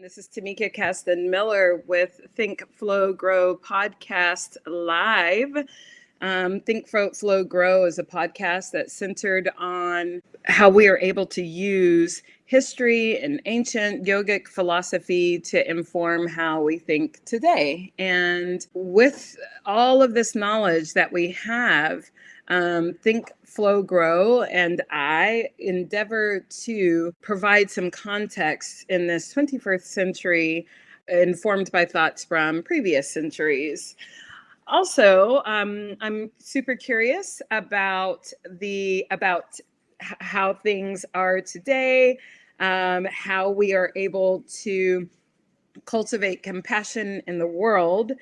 This is Tamika Caston-Miller with Think, Flow, Grow podcast live. Think, Flow, Grow is a podcast that's centered on how we are able to use history and ancient yogic philosophy to inform how we think today. And with all of this knowledge that we have, Think, Flow, Grow, and I endeavor to provide some context in this 21st century informed by thoughts from previous centuries. Also, I'm super curious about how things are today, how we are able to cultivate compassion in the world.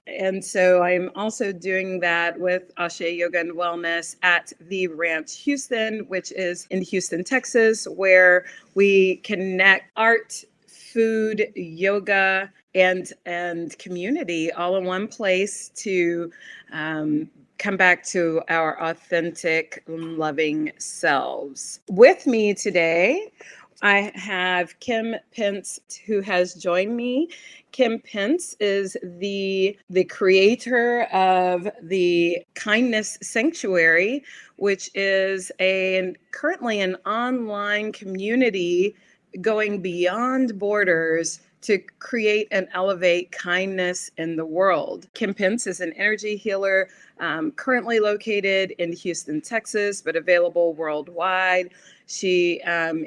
And so I'm also doing that with Ashe Yoga and Wellness at the Ranch Houston, which is in Houston, Texas, where we connect art, food, yoga, and community all in one place to come back to our authentic, loving selves. With me today, I have Kim Pence, who has joined me. Kim Pence is the creator of the Kindness Sanctuary, which is currently an online community going beyond borders to create and elevate kindness in the world. Kim Pence is an energy healer, currently located in Houston, Texas, but available worldwide. She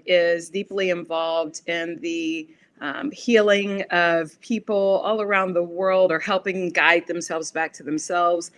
is deeply involved in the healing of people all around the world, or helping guide themselves back to themselves,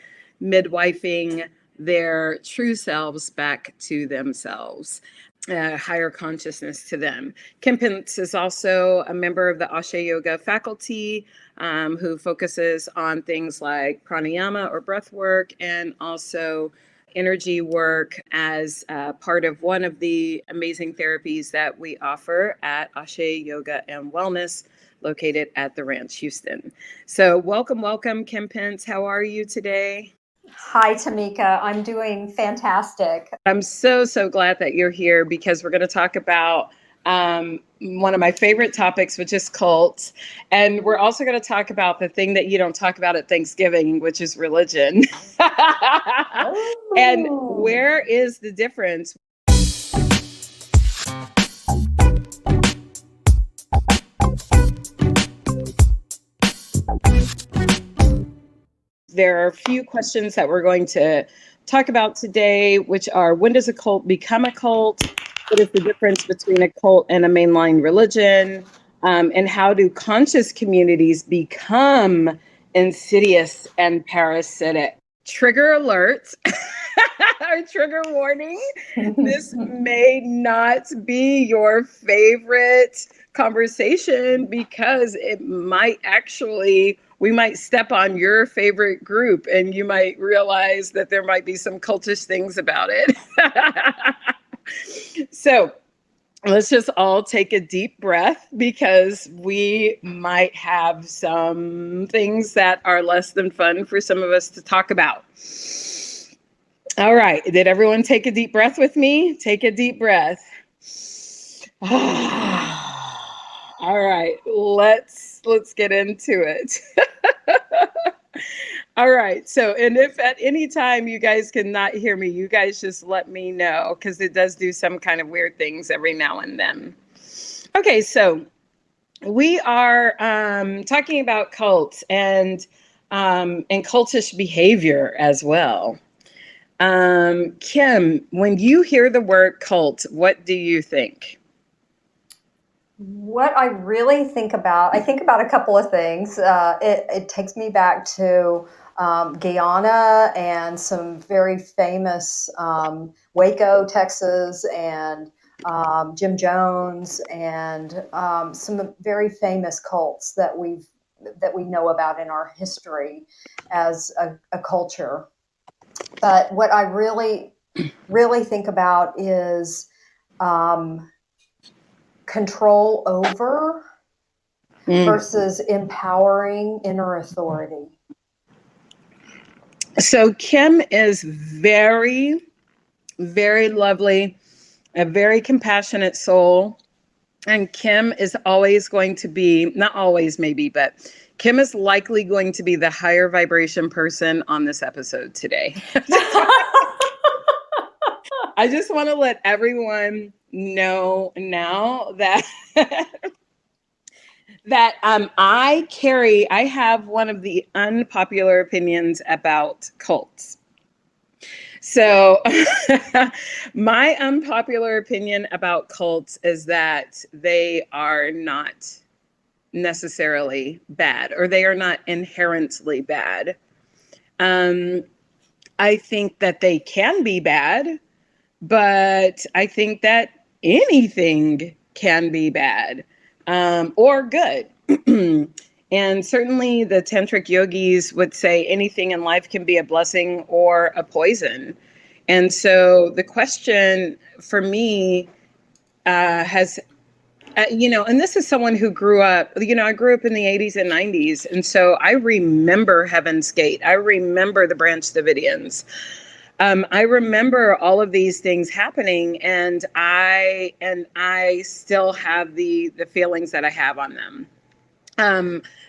midwifing their true selves back to themselves. Higher consciousness to them. Kim Pence is also a member of the Ashe Yoga faculty, who focuses on things like pranayama or breath work, and also energy work as part of one of the amazing therapies that we offer at Ashe Yoga and Wellness, located at the Ranch Houston. So welcome, Kim Pence. How are you today? Hi, Tamika. I'm doing fantastic. I'm so glad that you're here, because we're going to talk about one of my favorite topics, which is cults. And we're also going to talk about the thing that you don't talk about at Thanksgiving, which is religion. And where is the difference? There are a few questions that we're going to talk about today, which are: when does a cult become a cult? What is the difference between a cult and a mainline religion? And how do conscious communities become insidious and parasitic? Trigger alert or trigger warning. This may not be your favorite conversation, because it might actually, we might step on your favorite group, and you might realize that there might be some cultish things about it. So let's just all take a deep breath, because we might have some things that are less than fun for some of us to talk about. All right. Did everyone take a deep breath with me? Take a deep breath. All right. Let's get into it. All right. So, and if at any time you guys cannot hear me, you guys just let me know, because it does do some kind of weird things every now and then. Okay. So we are talking about cults and cultish behavior as well. Kim, when you hear the word cult, what do you think? What I really think about a couple of things. It takes me back to Guyana and some very famous Waco, Texas, and Jim Jones, and some very famous cults that we know about in our history as a culture. But what I really think about is control over versus empowering inner authority. So Kim is very, very lovely, a very compassionate soul. And Kim is always going to be, not always maybe, but Kim is likely going to be the higher vibration person on this episode today. I just want to let everyone know now that I have one of the unpopular opinions about cults. So, my unpopular opinion about cults is that they are not necessarily bad, or they are not inherently bad. Um, I think that they can be bad, but I think that anything can be bad, or good. And certainly the tantric yogis would say anything in life can be a blessing or a poison. And so the question for me has, and this is someone who grew up, I grew up in the 80s and 90s. And so I remember Heaven's Gate. I remember the Branch Davidians. I remember all of these things happening, and I still have the feelings that I have on them.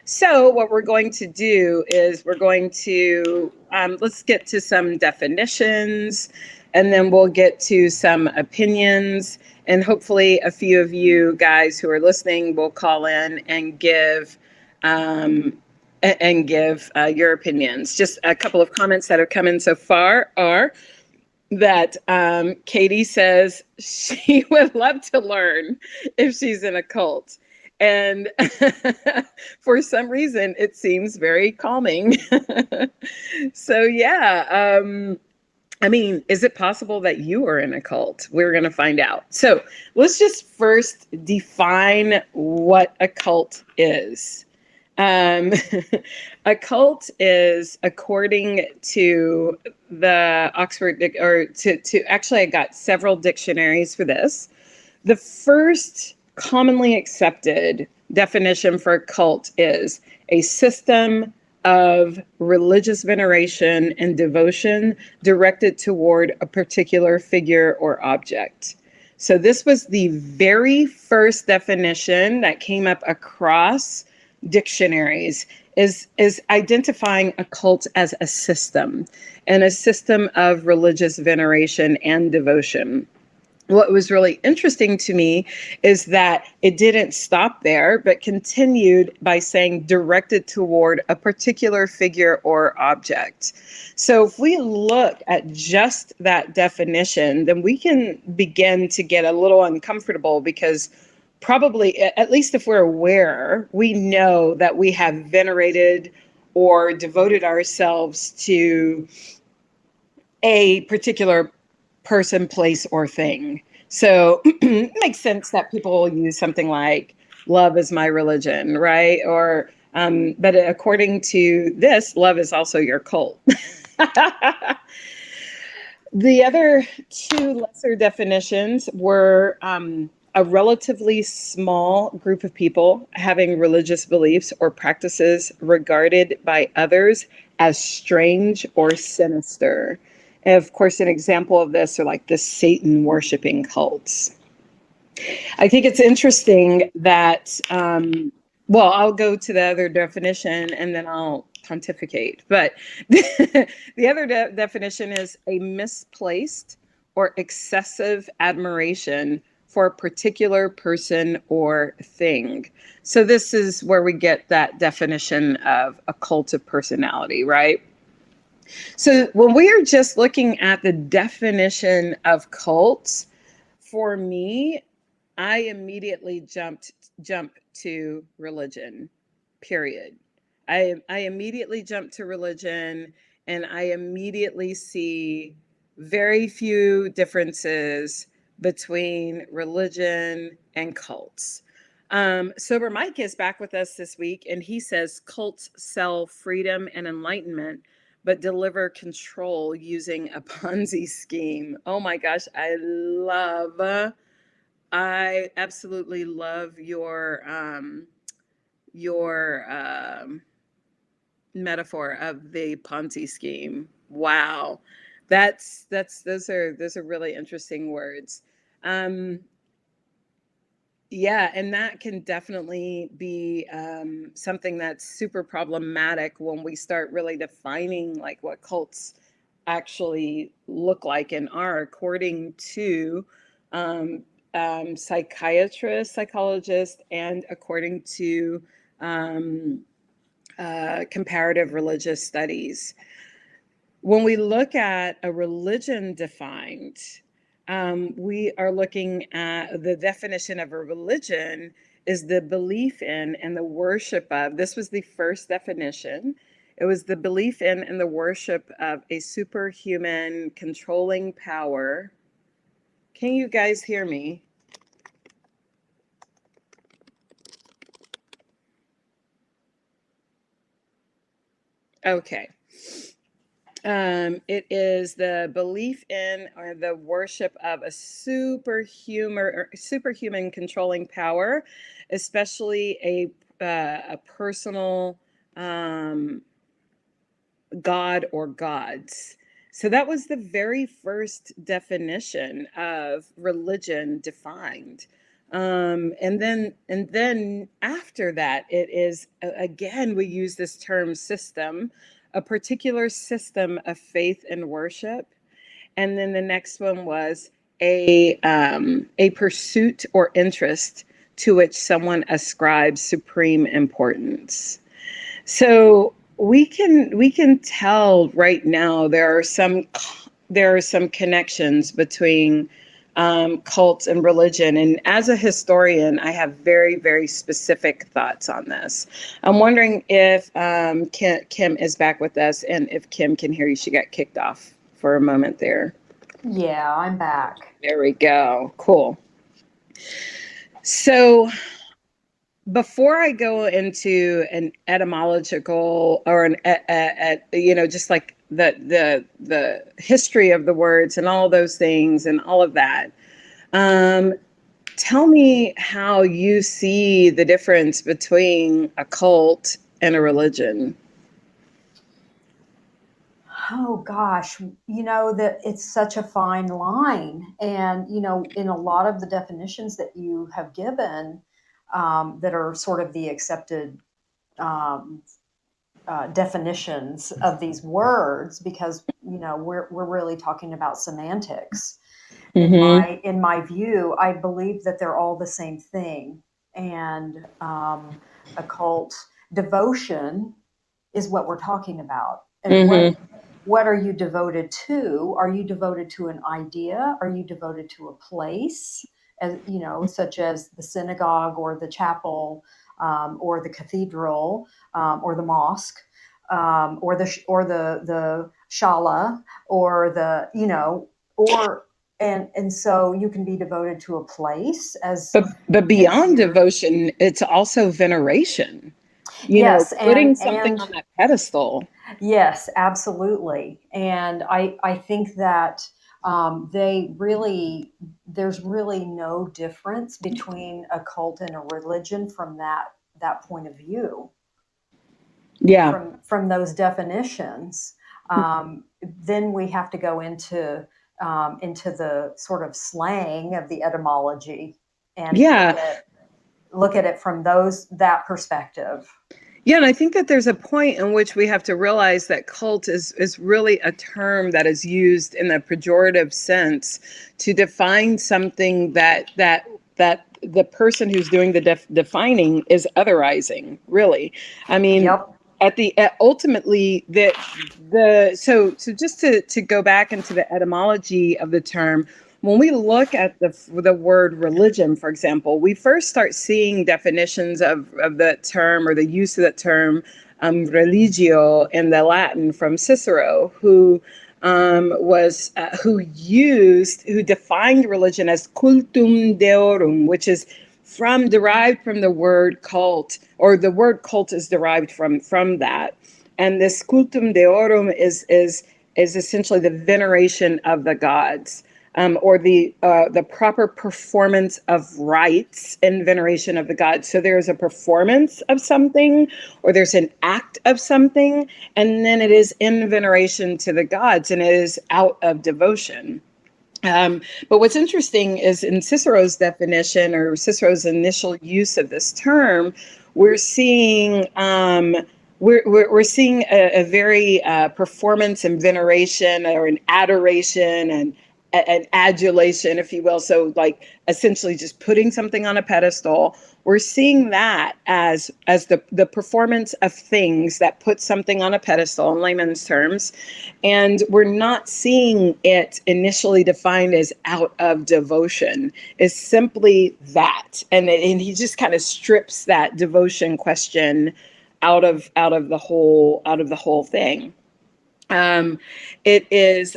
So what we're going to do is we're going to let's get to some definitions, and then we'll get to some opinions, and hopefully a few of you guys who are listening will call in and give your opinions. Just a couple of comments that have come in so far are that Katie says she would love to learn if she's in a cult. And for some reason, it seems very calming. So, yeah. I mean, is it possible that you are in a cult? We're going to find out. So let's just first define what a cult is. Um, a cult is, according to the Oxford, or to actually, I got several dictionaries for this. The first commonly accepted definition for a cult is a system of religious veneration and devotion directed toward a particular figure or object. So this was the very first definition that came up across dictionaries, is identifying a cult as a system, and a system of religious veneration and devotion. What was really interesting to me is that it didn't stop there, but continued by saying directed toward a particular figure or object. So if we look at just that definition, then we can begin to get a little uncomfortable, because probably, at least if we're aware, we know that we have venerated or devoted ourselves to a particular person, place, or thing. So it makes sense that people will use something like love is my religion, right? Or, but according to this, love is also your cult. The other two lesser definitions were a relatively small group of people having religious beliefs or practices regarded by others as strange or sinister. And of course, an example of this are like the Satan worshiping cults. I think it's interesting that, well, I'll go to the other definition and then I'll pontificate. But the other definition is a misplaced or excessive admiration for a particular person or thing. So this is where we get that definition of a cult of personality, right? So when we are just looking at the definition of cults, for me, I immediately jump to religion, period. I immediately jump to religion, and I immediately see very few differences between religion and cults. Sober Mike is back with us this week, and he says cults sell freedom and enlightenment, but deliver control using a Ponzi scheme. Oh my gosh, I absolutely love your metaphor of the Ponzi scheme. Wow, those are really interesting words. Um, Yeah, and that can definitely be something that's super problematic when we start really defining like what cults actually look like and are, according to um, psychiatrists, psychologists, and according to um, comparative religious studies. When we look at a religion defined, we are looking at the definition of a religion is the belief in and the worship of. This was the first definition. It was the belief in and the worship of a superhuman controlling power. Can you guys hear me? Okay. It is the belief in or the worship of a superhuman controlling power, especially a personal um, god or gods. So that was the very first definition of religion defined. And then after that, it is again we use this term system, a particular system of faith and worship. And then the next one was a pursuit or interest to which someone ascribes supreme importance. So we can tell right now there are some connections between cults and religion. And as a historian, I have very, very specific thoughts on this. I'm wondering if Kim is back with us, and if Kim can hear you. She got kicked off for a moment there. Yeah, I'm back. There we go. Cool. So before I go into an etymological or just like the history of the words and all those things and all of that, um, tell me how you see the difference between a cult and a religion. Oh gosh, that it's such a fine line. And, in a lot of the definitions that you have given, that are sort of the accepted um, definitions of these words, because, we're really talking about semantics. In Mm-hmm. my view, I believe that they're all the same thing. And occult devotion is what we're talking about. And Mm-hmm. what are you devoted to? Are you devoted to an idea? Are you devoted to a place, as such as the synagogue or the chapel, or the cathedral, or the mosque, or the shala, or the or and so you can be devoted to a place But as beyond your devotion, it's also veneration. yes, Putting and something on that pedestal. yes, absolutely. And I think that there's really no difference between a cult and a religion from that point of view, Yeah. from those definitions. Then we have to go into the sort of slang of the etymology and Yeah. look at it from that perspective. Yeah, and I think that there's a point in which we have to realize that cult is really a term that is used in a pejorative sense to define something that the person who's doing the defining is otherizing. Really, I mean, Yep. ultimately so just to go back into the etymology of the term. When we look at the word religion, for example, we first start seeing definitions of the term or the use of that term, religio, in the Latin from Cicero, who defined religion as cultum deorum, which is derived from the word cult, or the word cult is derived from that. And this cultum deorum is essentially the veneration of the gods, or the proper performance of rites in veneration of the gods. So there's a performance of something, or there's an act of something, and then it is in veneration to the gods, and it is out of devotion. But what's interesting is in Cicero's definition or Cicero's initial use of this term, we're seeing we're seeing a very performance and veneration or an adoration and an adulation, if you will. So like essentially just putting something on a pedestal. We're seeing that as the performance of things that put something on a pedestal in layman's terms. And we're not seeing it initially defined as out of devotion. It's simply that. And he just kind of strips that devotion question out of the whole thing. Um, it is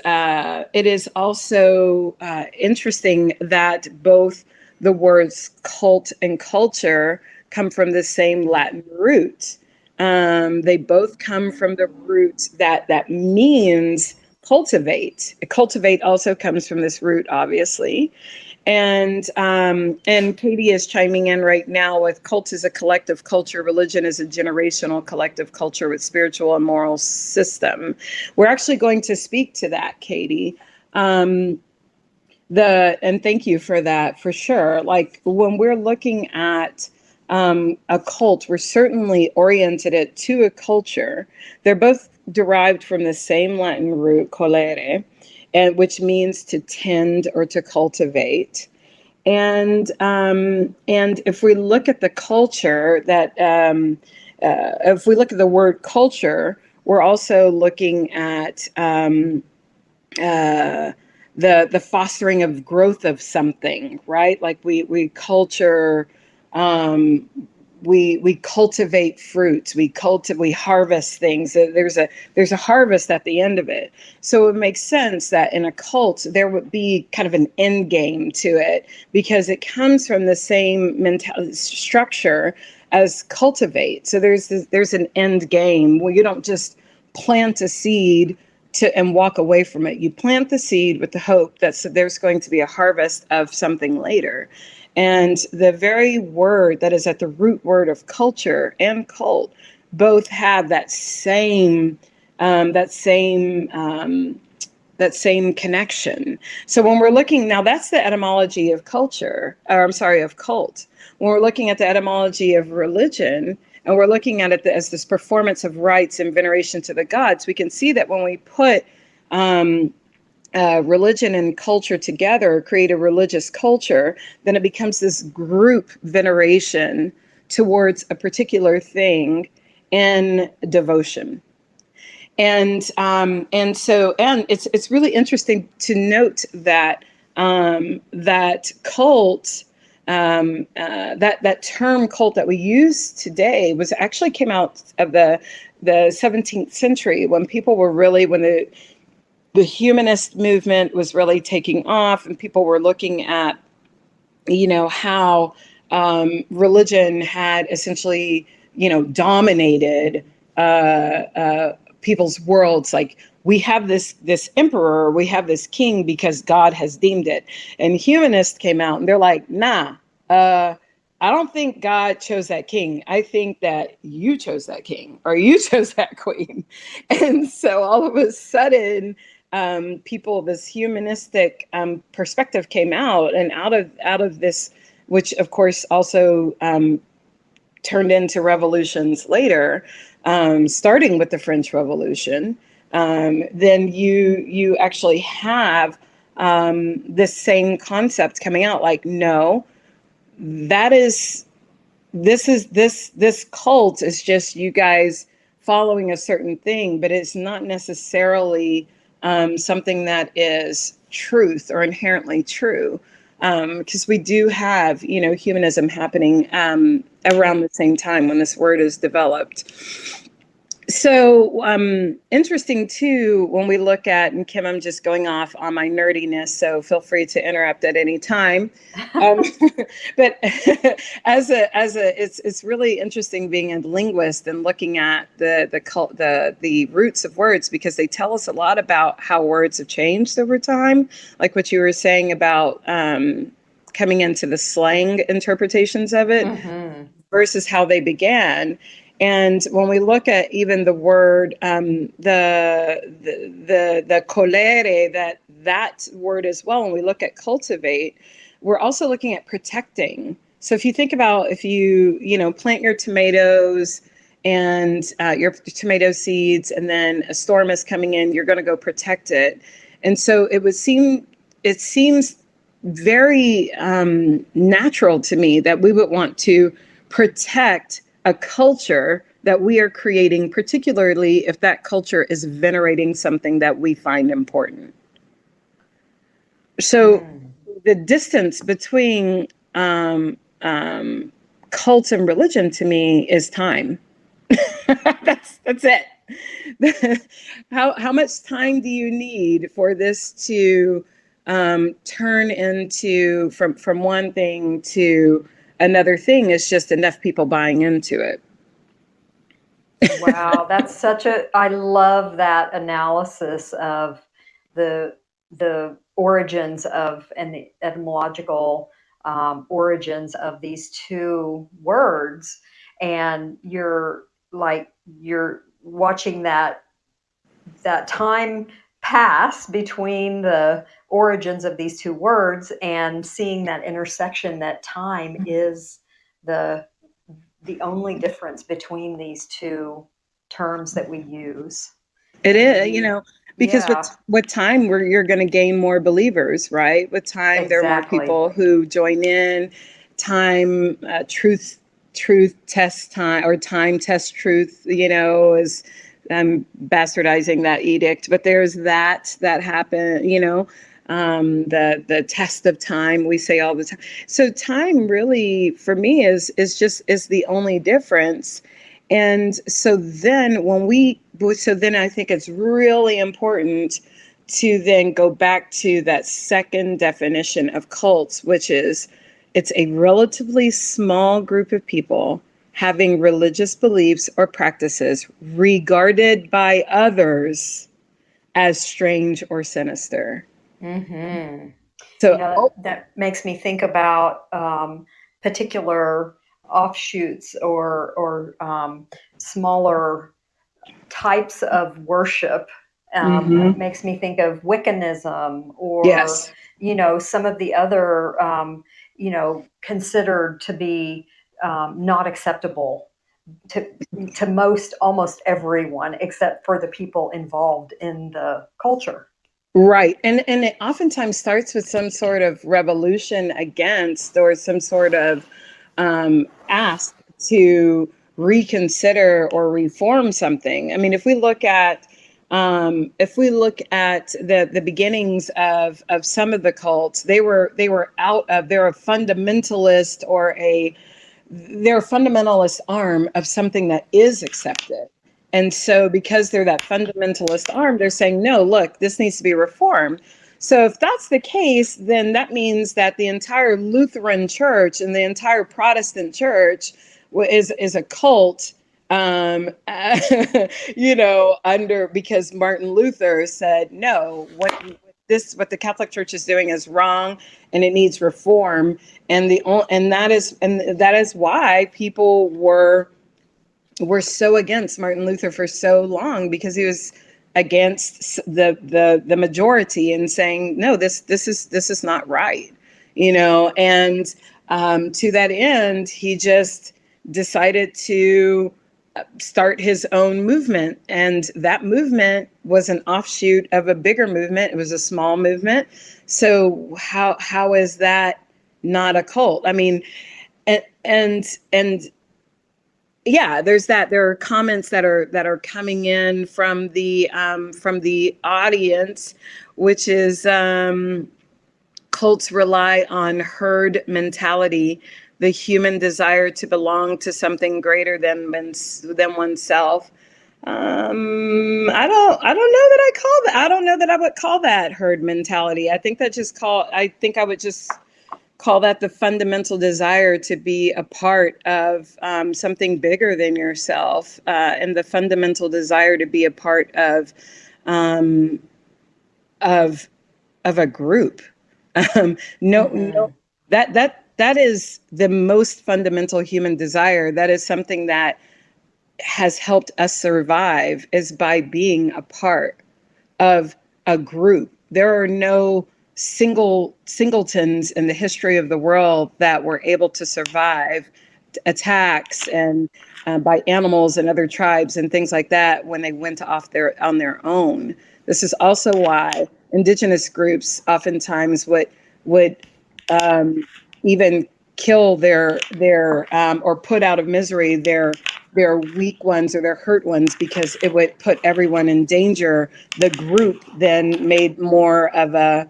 also interesting that both the words cult and culture come from the same Latin root. They both come from the root that means cultivate. Cultivate also comes from this root, obviously. And Katie is chiming in right now with cult is a collective culture, religion is a generational collective culture with spiritual and moral system. We're actually going to speak to that, Katie. And thank you for that, for sure. Like when we're looking at a cult, we're certainly oriented it to a culture. They're both derived from the same Latin root, colere, and which means to tend or to cultivate. And if we look at the culture if we look at the word culture, we're also looking at uh, the fostering of growth of something, right? Like we culture, um, we cultivate fruits, we harvest things. There's a harvest at the end of it. So it makes sense that in a cult there would be kind of an end game to it because it comes from the same mental structure as cultivate. So there's an end game where you don't just plant a seed and walk away from it. You plant the seed with the hope that there's going to be a harvest of something later. And the very word that is at the root word of culture and cult both have that same that same connection. So when we're looking now, that's the etymology of culture, or I'm sorry, of cult. When we're looking at the etymology of religion, and we're looking at it as this performance of rites and veneration to the gods, we can see that when we put religion and culture together, create a religious culture, then it becomes this group veneration towards a particular thing in devotion. And it's really interesting to note that that cult that term cult that we use today was actually came out of the 17th century when people were really when the humanist movement was really taking off and people were looking at how religion had essentially dominated people's worlds. Like we have this emperor, we have this king because God has deemed it. And humanists came out and they're like, nah, I don't think God chose that king. I think that you chose that king or you chose that queen. And so all of a sudden, this humanistic perspective came out, and out of this, which of course also turned into revolutions later, starting with the French Revolution. Then you actually have this same concept coming out. Like, no, that is this cult is just you guys following a certain thing, but it's not necessarily something that is truth or inherently true, because we do have humanism happening around the same time when this word is developed. So interesting too when we look at, and Kim, I'm just going off on my nerdiness, so feel free to interrupt at any time. Um, but it's really interesting being a linguist and looking at the roots of words, because they tell us a lot about how words have changed over time, like what you were saying about coming into the slang interpretations of it versus how they began. And when we look at even the word, the colere, that word as well, when we look at cultivate, we're also looking at protecting. So if you think about, if you plant your tomatoes and your tomato seeds, and then a storm is coming in, you're going to go protect it. And so it seems very natural to me that we would want to protect a culture that we are creating, particularly if that culture is venerating something that we find important. So the distance between cult and religion to me is time. That's it. How much time do you need for this to turn into from one thing to another thing? Is just enough people buying into it. Wow, that's I love that analysis of the origins of, and the etymological origins of these two words. And you're watching that time pass between the origins of these two words, and seeing that intersection, that time is the only difference between these two terms that we use. It is, because Yeah, with time, you're going to gain more believers, right? With time, there are more exactly. people who join in. Time, truth test time, or time test truth. Is I'm bastardizing that edict, but there's that happen. The test of time, we say all the time. So time really, for me, is the only difference. And so then I think it's really important to then go back to that second definition of cults, which is it's a relatively small group of people having religious beliefs or practices regarded by others as strange or sinister. Mm-hmm. So, That makes me think about particular offshoots or smaller types of worship. It makes me think of Wiccanism, or yes. some of the other considered to be not acceptable to almost everyone, except for the people involved in the culture. Right. And it oftentimes starts with some sort of revolution against, or some sort of ask to reconsider or reform something. I mean, if we look at the beginnings of some of the cults, they're a fundamentalist, they're a fundamentalist arm of something that is accepted. And so because they're that fundamentalist arm, they're saying, no, look, this needs to be reformed. So if that's the case, then that means that the entire Lutheran church and the entire Protestant church is a cult, because Martin Luther said, no, what the Catholic Church is doing is wrong, and it needs reform. And that is why people were so against Martin Luther for so long, because he was against the majority and saying, no, this is not right, and to that end, he just decided to start his own movement, and that movement was an offshoot of a bigger movement. It was a small movement. So how is that not a cult? I mean, and yeah, there are comments that are coming in from the audience, which is cults rely on herd mentality, the human desire to belong to something greater than oneself. I don't know that I would call that herd mentality. I think I would just call that the fundamental desire to be a part of something bigger than yourself, and the fundamental desire to be a part um, of a group. No, that is the most fundamental human desire. That is something that has helped us survive is by being a part of a group. There are no singletons in the history of the world that were able to survive attacks and by animals and other tribes and things like that when they went off on their own. This is also why indigenous groups oftentimes would even kill their or put out of misery their weak ones or their hurt ones, because it would put everyone in danger. The group then made more of a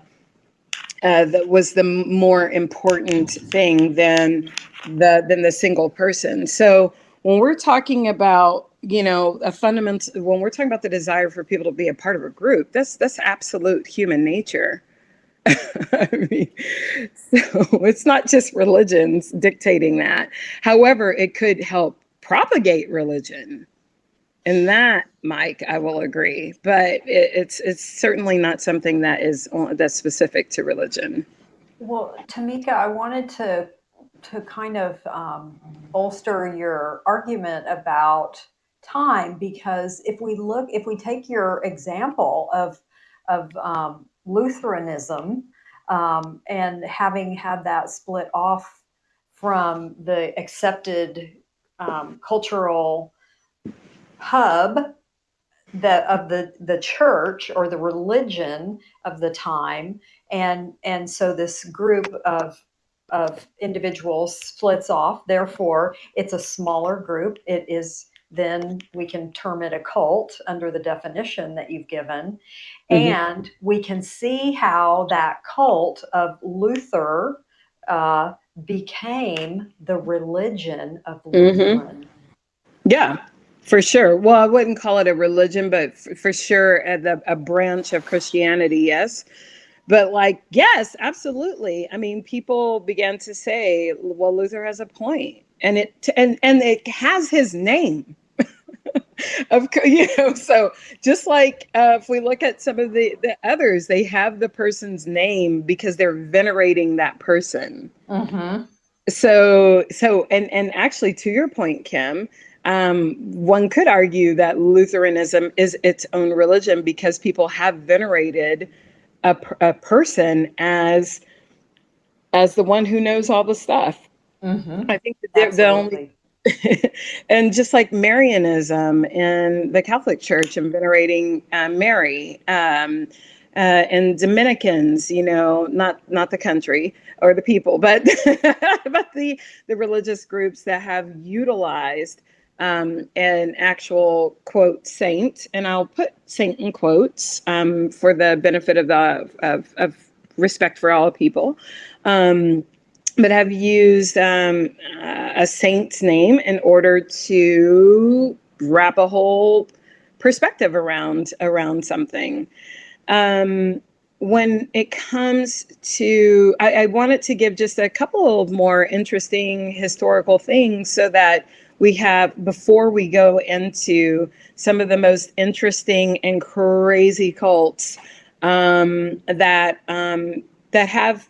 that was the more important thing than the single person. So when we're talking about, you know, a fundamental, when we're talking about the desire for people to be a part of a group, that's absolute human nature. I mean, so it's not just religions dictating that. However, it could help propagate religion. And that, Mike, I will agree, but it's certainly not something that's specific to religion. Well, Tamika, I wanted to kind of bolster your argument about time, because if we take your example of Lutheranism, and having had that split off from the accepted cultural hub that of the church or the religion of the time, and so this group of individuals splits off. Therefore, it's a smaller group. It is, then we can term it a cult under the definition that you've given. Mm-hmm. And we can see how that cult of Luther became the religion of Mm-hmm. Lutheran. Yeah, for sure. Well, I wouldn't call it a religion, but for sure, a branch of Christianity, yes. But like, yes, absolutely. I mean, people began to say, "Well, Luther has a point," and it has his name. You know, so just like if we look at some of the others, they have the person's name because they're venerating that person. Mm-hmm. And actually, to your point, Kim, one could argue that Lutheranism is its own religion because people have venerated a person as the one who knows all the stuff. Mm-hmm. I think the only Absolutely. and just like Marianism in the Catholic Church and venerating Mary, and Dominicans, you know, not the country or the people, but but the religious groups that have utilized an actual quote saint, and I'll put saint in quotes for the benefit of of respect for all people. Um, but have used a saint's name in order to wrap a whole perspective around something. Um, when it comes to, I wanted to give just a couple of more interesting historical things so that we have, before we go into some of the most interesting and crazy cults that have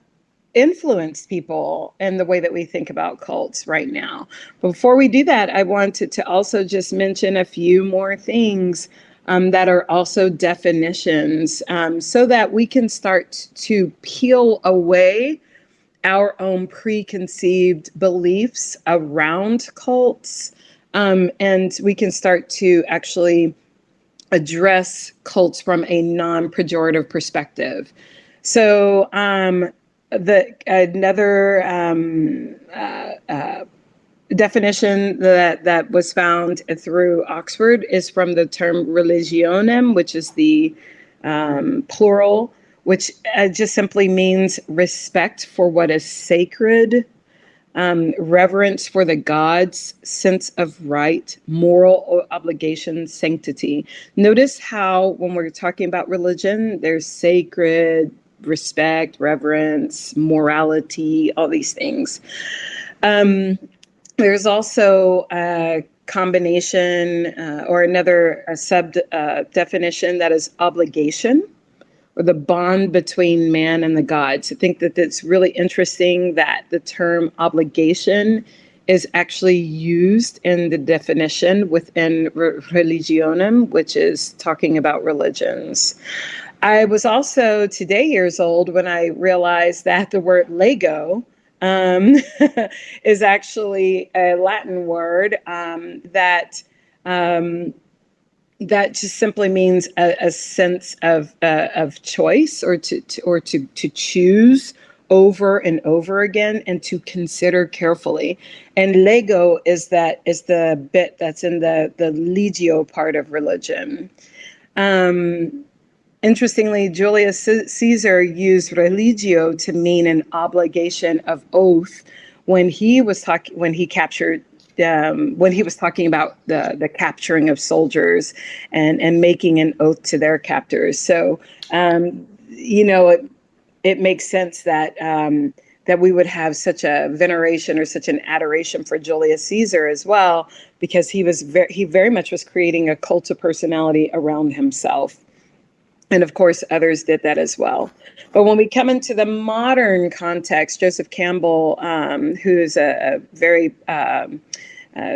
influence people and the way that we think about cults right now. Before we do that, I wanted to also just mention a few more things that are also definitions, so that we can start to peel away our own preconceived beliefs around cults. And we can start to actually address cults from a non-pejorative perspective. So, the another definition that was found through Oxford is from the term religionem, which is the plural, which just simply means respect for what is sacred, reverence for the gods, sense of right, moral obligation, sanctity. Notice how when we're talking about religion, there's sacred, respect, reverence, morality, all these things. Um, there's also a combination or another sub definition that is obligation, or the bond between man and the gods. I think that it's really interesting that the term obligation is actually used in the definition within religionem, which is talking about religions. I was also today years old when I realized that the word Lego um, is actually a Latin word um, that just simply means a sense of choice, or to choose over and over again, and to consider carefully. And Lego is the bit that's in the legio part of religion. Um, Interestingly, Julius Caesar used religio to mean an obligation of oath when he was talking when he was talking about the capturing of soldiers and making an oath to their captors. So it makes sense that we would have such a veneration or such an adoration for Julius Caesar as well, because he very much was creating a cult of personality around himself. And of course, others did that as well. But when we come into the modern context, Joseph Campbell, who is a very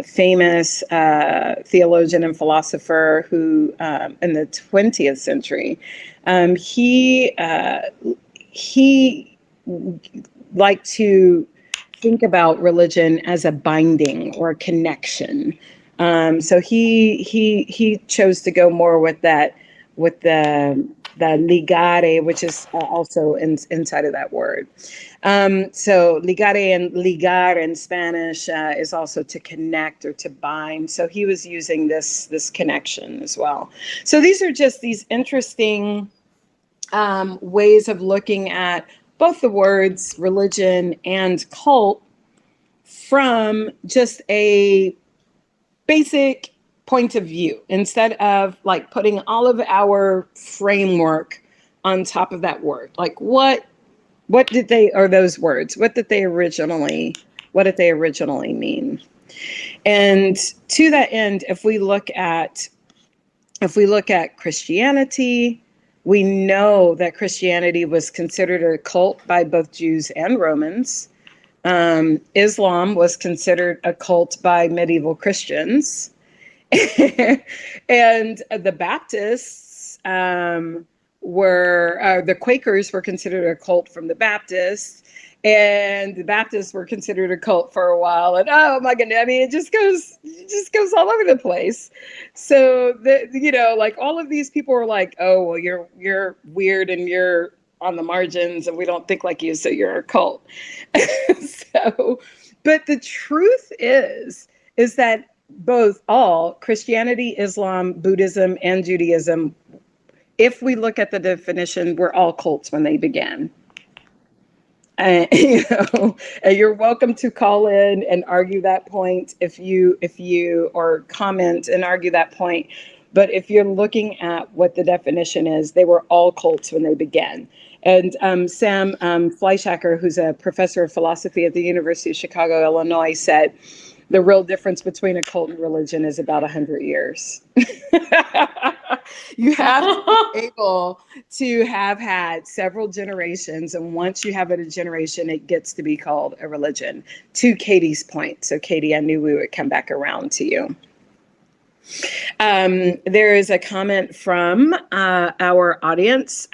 famous theologian and philosopher who, in the 20th century, he liked to think about religion as a binding or a connection. So he chose to go more with that, with the ligare, which is also inside of that word. So ligare and ligar in Spanish is also to connect or to bind. So he was using this connection as well. So these are just these interesting ways of looking at both the words religion and cult from just a basic point of view, instead of like putting all of our framework on top of that word. Like what did they, or those words, what did they originally mean? And to that end, if we look at Christianity, we know that Christianity was considered a cult by both Jews and Romans. Islam was considered a cult by medieval Christians. And the Baptists the Quakers were considered a cult from the Baptists. And the Baptists were considered a cult for a while. And oh my goodness, I mean, it just goes all over the place. So like all of these people were like, oh, well, you're weird and you're on the margins and we don't think like you, so you're a cult. So, but the truth is that all Christianity, Islam, Buddhism, and Judaism, if we look at the definition, were all cults when they began. And you're welcome to call in and argue that point if you or comment and argue that point. But if you're looking at what the definition is, they were all cults when they began. And Sam Fleischacker, who's a professor of philosophy at the University of Chicago, Illinois, said the real difference between a cult and religion is about 100 years. You have to be able to have had several generations, and once you have a generation, it gets to be called a religion. To Katie's point. So Katie, I knew we would come back around to you. There is a comment from our audience.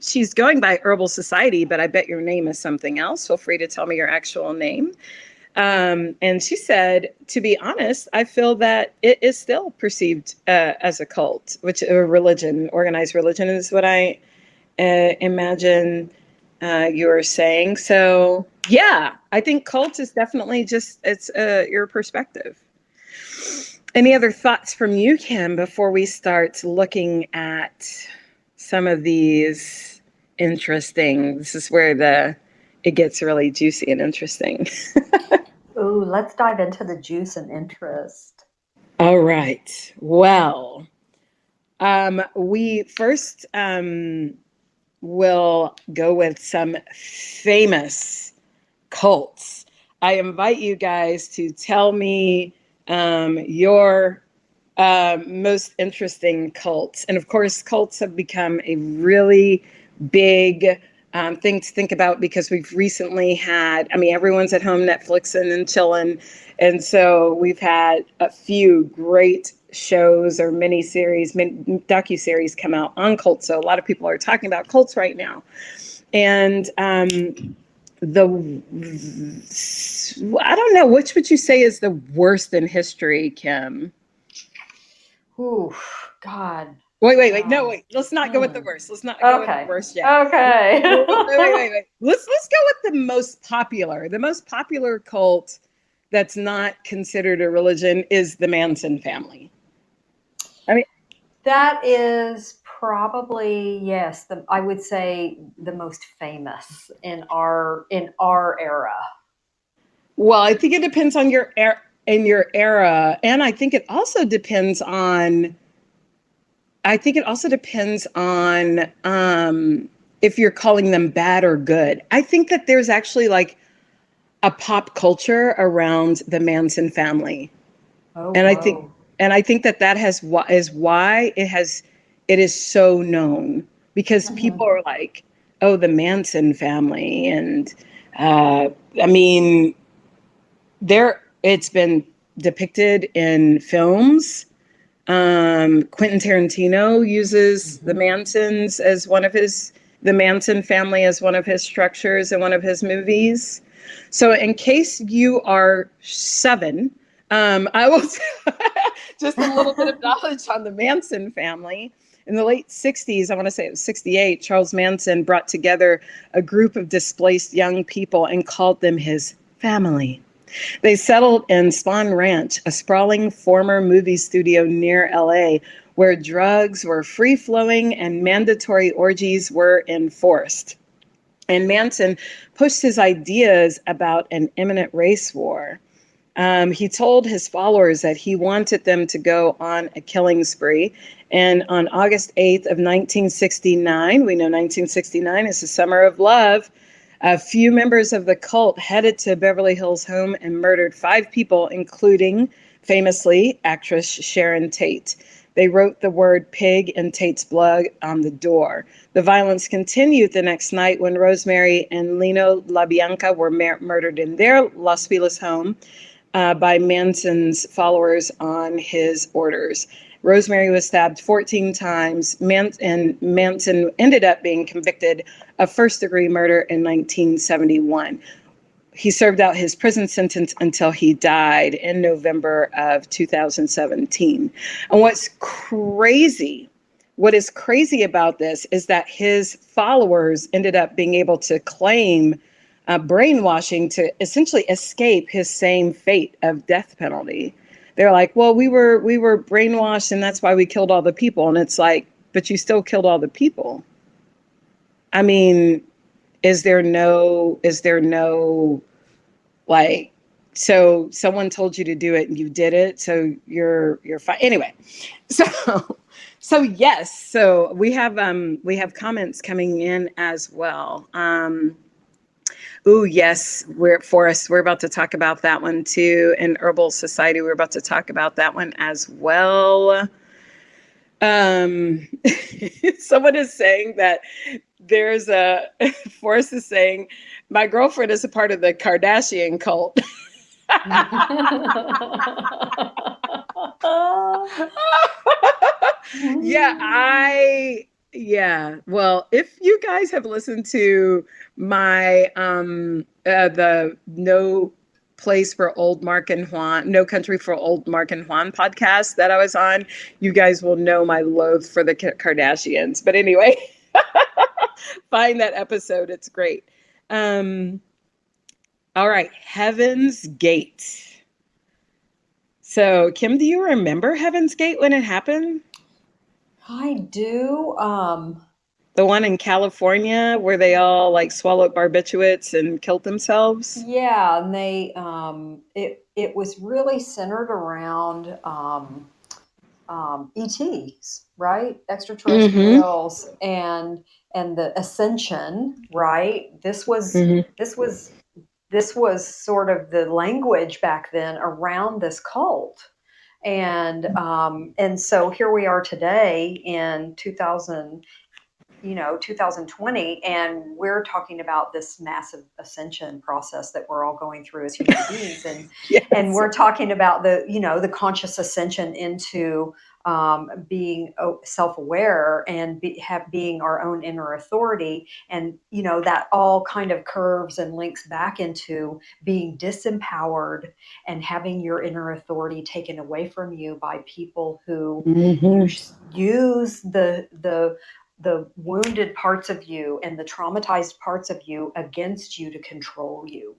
She's going by Herbal Society, but I bet your name is something else. Feel free to tell me your actual name. And she said, to be honest, I feel that it is still perceived as a cult, which a religion, organized religion, is what I imagine you were saying. So, yeah, I think cult is definitely it's your perspective. Any other thoughts from you, Kim, before we start looking at some of these interesting, this is where it gets really juicy and interesting. Ooh, let's dive into the juice and interest. All right. Well, we first will go with some famous cults. I invite you guys to tell me your most interesting cults. And of course, cults have become a really big thing to think about, because we've recently had, I mean, everyone's at home Netflixing and chilling. And so we've had a few great shows or miniseries, docuseries come out on cults. So a lot of people are talking about cults right now. And the, I don't know, which would you say is the worst in history, Kim? Ooh, God. Wait. No, wait. Let's not go with the worst. Let's not go with the Okay. worst yet. Okay. Wait. Let's go with the most popular. The most popular cult that's not considered a religion is the Manson family. I mean, That is probably, yes, I would say the most famous in our era. well, I think it depends on your in your era, and I think it also depends on. I think it also depends on if you're calling them bad or good. I think that there's actually like a pop culture around the Manson family, Oh, and I think whoa. that is why it is so known, because people Mhm. are like, oh, the Manson family, and uh, I mean, there it's been depicted in films. Quentin Tarantino uses Mhm. the Manson family as one of his structures in one of his movies. So, in case you are 7, I will just a little bit of knowledge on the Manson family. In the late 60s, I want to say it was 68, Charles Manson brought together a group of displaced young people and called them his family. They settled in Spahn Ranch, a sprawling former movie studio near LA, where drugs were free flowing and mandatory orgies were enforced. And Manson pushed his ideas about an imminent race war. He told his followers that he wanted them to go on a killing spree. And on August 8th of 1969, we know 1969 is the summer of love, a few members of the cult headed to Beverly Hills home and murdered 5 people, including, famously, actress Sharon Tate. They wrote the word pig in Tate's blood on the door. The violence continued the next night when Rosemary and Lino LaBianca were murdered in their Los Feliz home by Manson's followers on his orders. Rosemary was stabbed 14 times, and Manson ended up being convicted of first-degree murder in 1971. He served out his prison sentence until he died in November of 2017. And what is crazy about this is that his followers ended up being able to claim brainwashing to essentially escape his same fate of death penalty. They're like, well, we were brainwashed, and that's why we killed all the people. And it's like, but you still killed all the people. I mean, is there no like, so someone told you to do it and you did it, so you're fine anyway. So yes, so we have comments coming in as well. Yes, we're about to talk about that one too. In Herbal Society, we're about to talk about that one as well. um Someone is saying that there's a Forrest is saying my girlfriend is a part of the Kardashian cult. yeah, well, if you guys have listened to my the No Country for Old Mark and Juan podcast that I was on, you guys will know my loathe for the Kardashians. But anyway, find that episode, it's great. um all right, Heaven's Gate. So, Kim, do you remember Heaven's Gate when it happened? I do. The one in California where they all like swallowed barbiturates and killed themselves? Yeah, and it was really centered around ETs, right? Mm-hmm. Extraterrestrials and the ascension, right? Mm-hmm. This was sort of the language back then around this cult. And so here we are today in 2000. 2020, and we're talking about this massive ascension process that we're all going through as human beings, and Yes. we're talking about the conscious ascension into being self-aware and being our own inner authority, and that all kind of curves and links back into being disempowered and having your inner authority taken away from you by people who use the wounded parts of you and the traumatized parts of you against you to control you.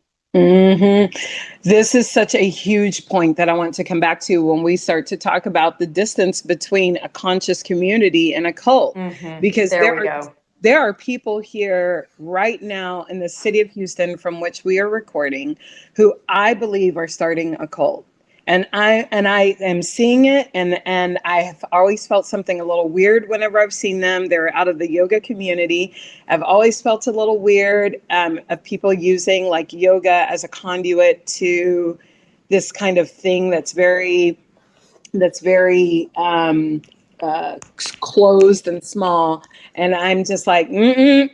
This is such a huge point that I want to come back to when we start to talk about the distance between a conscious community and a cult. Because there are people here right now in the city of Houston from which we are recording who I believe are starting a cult. And I am seeing it, and I have always felt something a little weird whenever I've seen them. They're out of the yoga community. I've always felt a little weird of people using like yoga as a conduit to this kind of thing that's very closed and small. And I'm just like,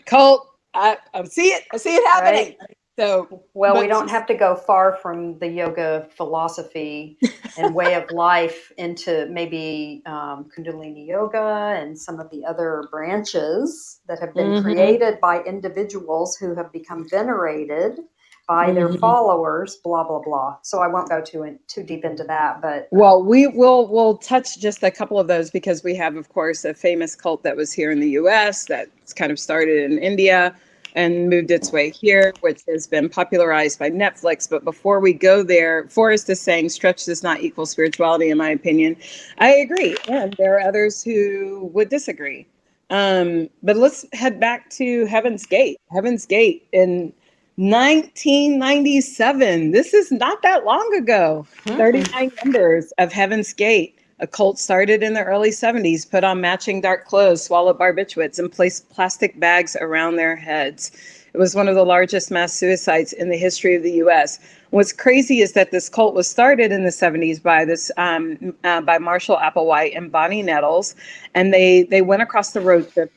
cult. I see it. I see it happening. Right? So, well, we don't have to go far from the yoga philosophy and way of life into maybe Kundalini yoga and some of the other branches that have been created by individuals who have become venerated by their followers, blah, blah, blah. So I won't go too deep into that, but. Well, we'll touch just a couple of those because we have, of course, a famous cult that was here in the US that's kind of started in India and moved its way here, which has been popularized by Netflix. But before we go there, Forrest is saying stretch does not equal spirituality, in my opinion. I agree. And there are others who would disagree. But let's head back to Heaven's Gate. Heaven's Gate in 1997. This is not that long ago. 39 members of Heaven's Gate. A cult started in the early 70s, put on matching dark clothes, swallowed barbiturates, and placed plastic bags around their heads. It was one of the largest mass suicides in the history of the U.S. What's crazy is that this cult was started in the 70s by Marshall Applewhite and Bonnie Nettles, and they went across the road trip,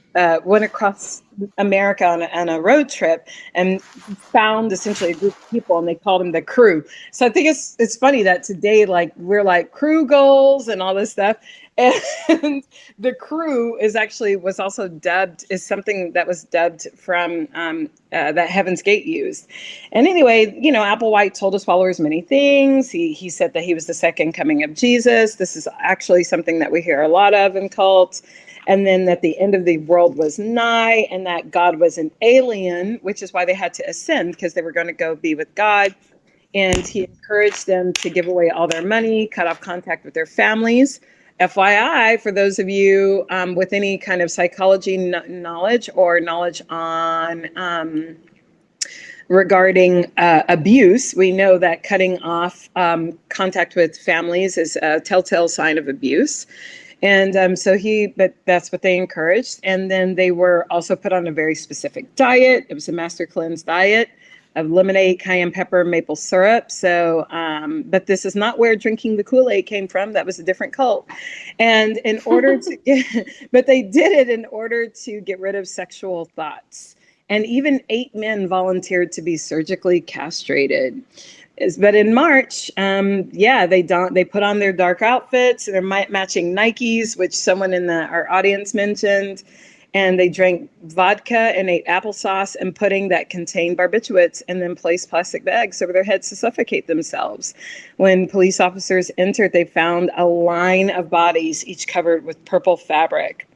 went across America on a road trip, and found essentially a group of people, and they called them the Crew. So I think it's funny that today, like, we're like crew goals and all this stuff. And the Crew was also dubbed, is something that was dubbed from that Heaven's Gate used. And anyway, Applewhite told his followers many things. He said that he was the second coming of Jesus. This is actually something that we hear a lot of in cults. And then that the end of the world was nigh, and that God was an alien, which is why they had to ascend, because they were going to go be with God. And he encouraged them to give away all their money, cut off contact with their families. FYI, for those of you with any kind of psychology knowledge or knowledge on regarding abuse, we know that cutting off contact with families is a telltale sign of abuse. And but that's what they encouraged. And then they were also put on a very specific diet. It was a master cleanse diet of lemonade, cayenne pepper, maple syrup. So, but this is not where drinking the Kool-Aid came from. That was a different cult. And in order but they did it in order to get rid of sexual thoughts. And even 8 men volunteered to be surgically castrated. But in March, they put on their dark outfits, their matching Nikes, which someone in our audience mentioned, and they drank vodka and ate applesauce and pudding that contained barbiturates, and then placed plastic bags over their heads to suffocate themselves. When police officers entered, they found a line of bodies, each covered with purple fabric.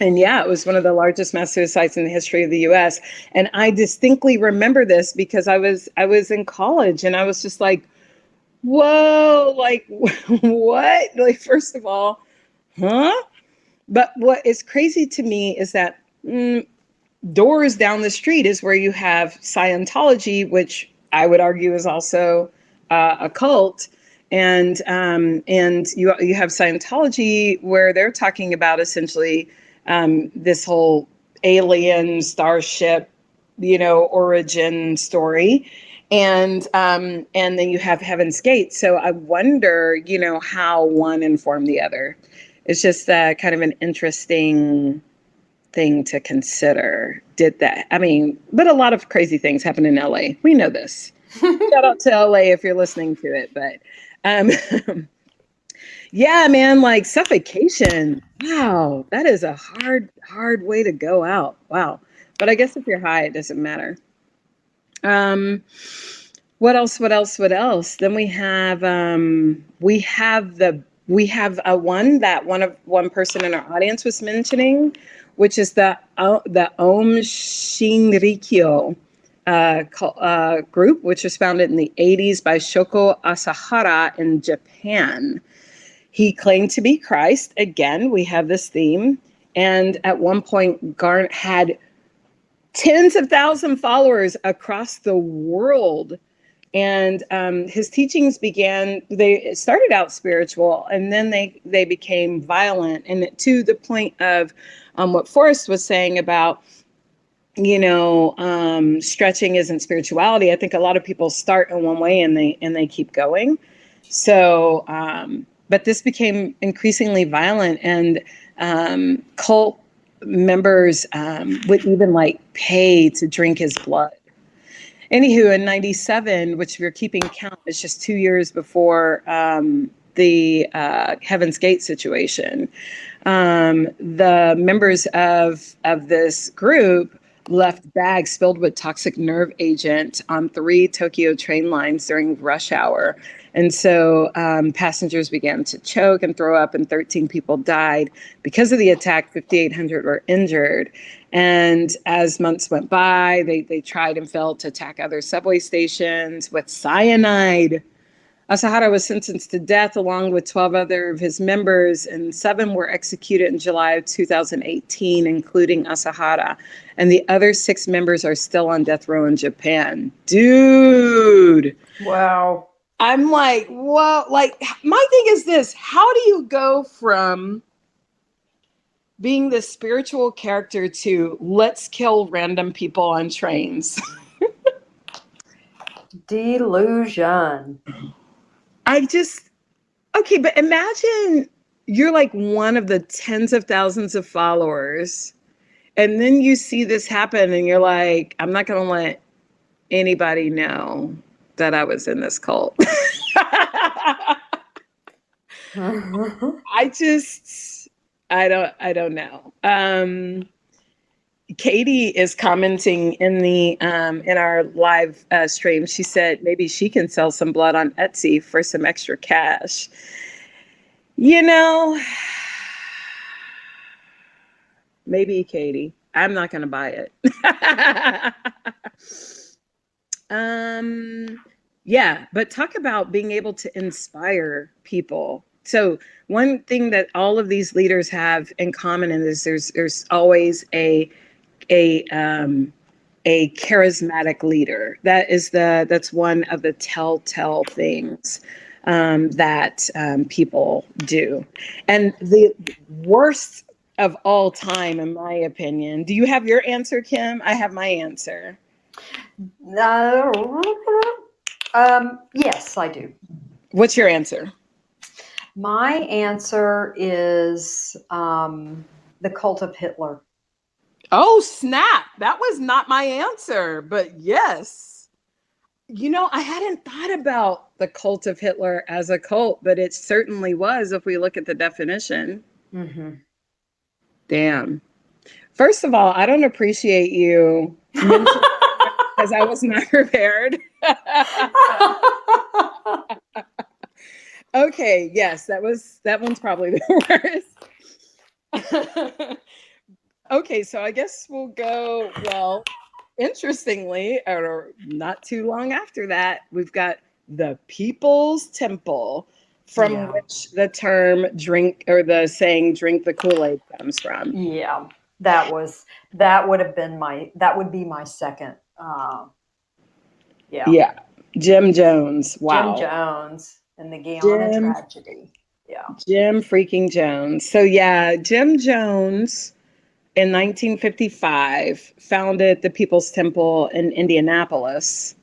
And it was one of the largest mass suicides in the history of the U.S. And I distinctly remember this because I was in college, and I was just like, whoa, like, what? Like, first of all, huh? But what is crazy to me is that doors down the street is where you have Scientology, which I would argue is also a cult. And you have Scientology where they're talking about essentially this whole alien starship, origin story. And then you have Heaven's Gate. So I wonder, how one informed the other. It's just kind of an interesting thing to consider. Did that? I mean, but a lot of crazy things happen in LA. We know this. Shout out to LA if you're listening to it. But yeah, man, like suffocation. Wow, that is a hard way to go out. Wow. But I guess if you're high, it doesn't matter. Um, what else? What else? What else? Then we have a one person in our audience was mentioning, which is the Om Shinrikyo group, which was founded in the 80s by Shoko Asahara in Japan. He claimed to be Christ. Again, we have this theme. And at one point, Garnet had tens of thousands of followers across the world. And his teachings they started out spiritual, and then they became violent. And to the point of what Forrest was saying about, stretching isn't spirituality. I think a lot of people start in one way and they keep going. So, but this became increasingly violent, and cult members would even like pay to drink his blood. Anywho, in 97, which if you're keeping count, it's just 2 years before the Heaven's Gate situation, the members of this group left bags filled with toxic nerve agent on 3 Tokyo train lines during rush hour. And so passengers began to choke and throw up, and 13 people died. Because of the attack, 5,800 were injured. And as months went by, they tried and failed to attack other subway stations with cyanide. Asahara was sentenced to death along with 12 other of his members, and 7 were executed in July of 2018, including Asahara. And the other 6 members are still on death row in Japan. Dude. Wow. I'm like, whoa. Like, my thing is this. How do you go from being this spiritual character to let's kill random people on trains? Delusion. Okay, but imagine you're like one of the tens of thousands of followers, and then you see this happen and you're like, I'm not going to let anybody know that I was in this cult. I don't know. Katie is commenting in our live stream. She said maybe she can sell some blood on Etsy for some extra cash. Maybe, Katie. I'm not going to buy it. Yeah, but talk about being able to inspire people. So one thing that all of these leaders have in common is there's always a charismatic leader. That's one of the telltale things that people do. And the worst of all time, in my opinion. Do you have your answer, Kim? I have my answer. Yes, I do. What's your answer? My answer is the cult of Hitler. Oh, snap. That was not my answer, but yes. I hadn't thought about the cult of Hitler as a cult, but it certainly was if we look at the definition. Mm-hmm. Damn. First of all, I don't appreciate you because I was not prepared. Okay, yes, that one's probably the worst. Okay, so I guess we'll go, well, interestingly, or not too long after that, we've got the People's Temple, from which the term the saying drink the Kool-Aid comes from. Yeah, that would be my second. Yeah. Jim Jones. Wow. Jim Jones and the Guyana tragedy. Yeah. Jim freaking Jones. So yeah, Jim Jones in 1955 founded the People's Temple in Indianapolis.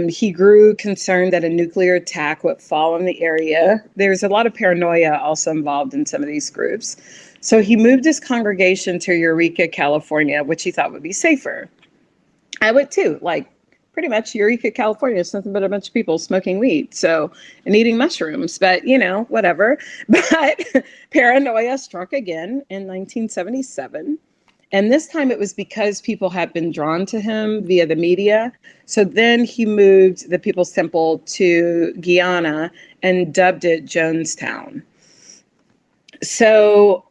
He grew concerned that a nuclear attack would fall in the area. There's a lot of paranoia also involved in some of these groups. So he moved his congregation to Eureka, California, which he thought would be safer. I would too. Like, pretty much Eureka, California is nothing but a bunch of people smoking weed, so, and eating mushrooms, but whatever. But paranoia struck again in 1977. And this time it was because people had been drawn to him via the media. So then he moved the People's Temple to Guyana and dubbed it Jonestown. So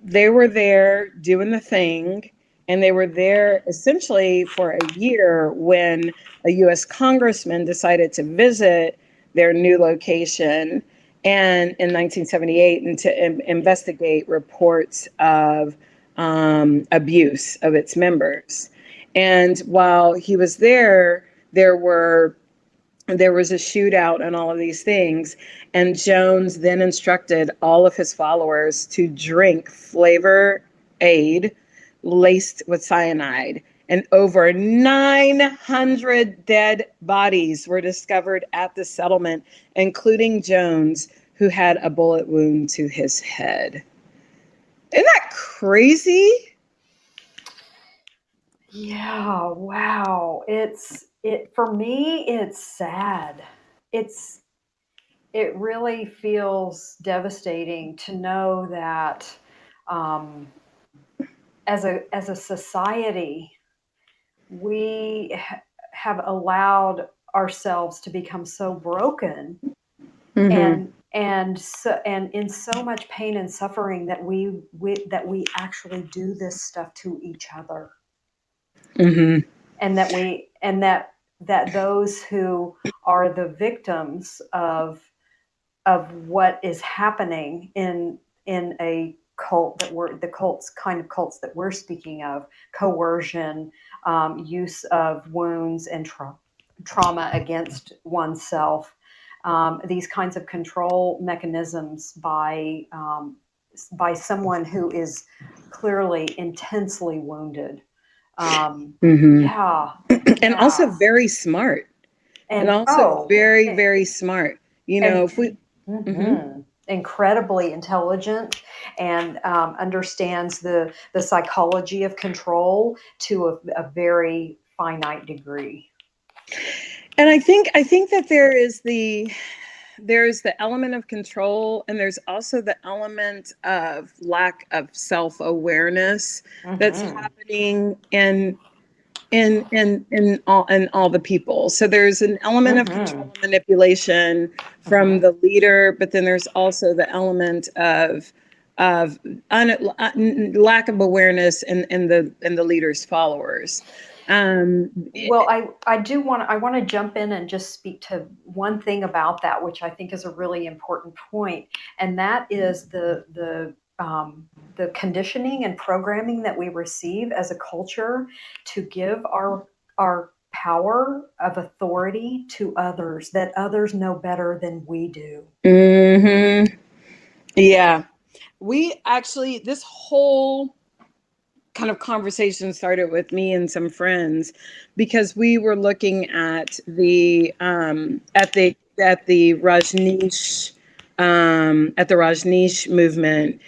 they were there doing the thing, and they were there essentially for a year when a U.S. congressman decided to visit their new location and in 1978 and to investigate reports of abuse of its members. And while he was there, there was a shootout and all of these things. And Jones then instructed all of his followers to drink Flavor Aid laced with cyanide. And over 900 dead bodies were discovered at the settlement, including Jones, who had a bullet wound to his head. Isn't that crazy? Yeah, wow. For me, it's sad. It really feels devastating to know that um, as a society, we have allowed ourselves to become so broken Mm-hmm. and in so much pain and suffering that we actually do this stuff to each other, Mm-hmm. and that those who are the victims of what is happening in a cult, that we're the cults that we're speaking of: coercion, use of wounds and trauma against oneself, these kinds of control mechanisms by someone who is clearly intensely wounded. Mm-hmm. Yeah, And also yeah, very smart. And and also very, very smart. and If we, mm-hmm. incredibly intelligent, and understands the psychology of control to a very finite degree. And I think that there's the element of control, and there's also the element of lack of self-awareness that's Hmm. happening in all the people. So there's an element of control Hmm. and manipulation from Hmm. the leader, but then there's also the element of lack of awareness in the leader's followers. Um, Well, I want to jump in and just speak to one thing about that, which I think is a really important point, and that is the conditioning and programming that we receive as a culture to give our power of authority to others, that others know better than we do. mhm. Yeah, we actually, this whole kind of conversation started with me and some friends because we were looking at the Rajneesh movement,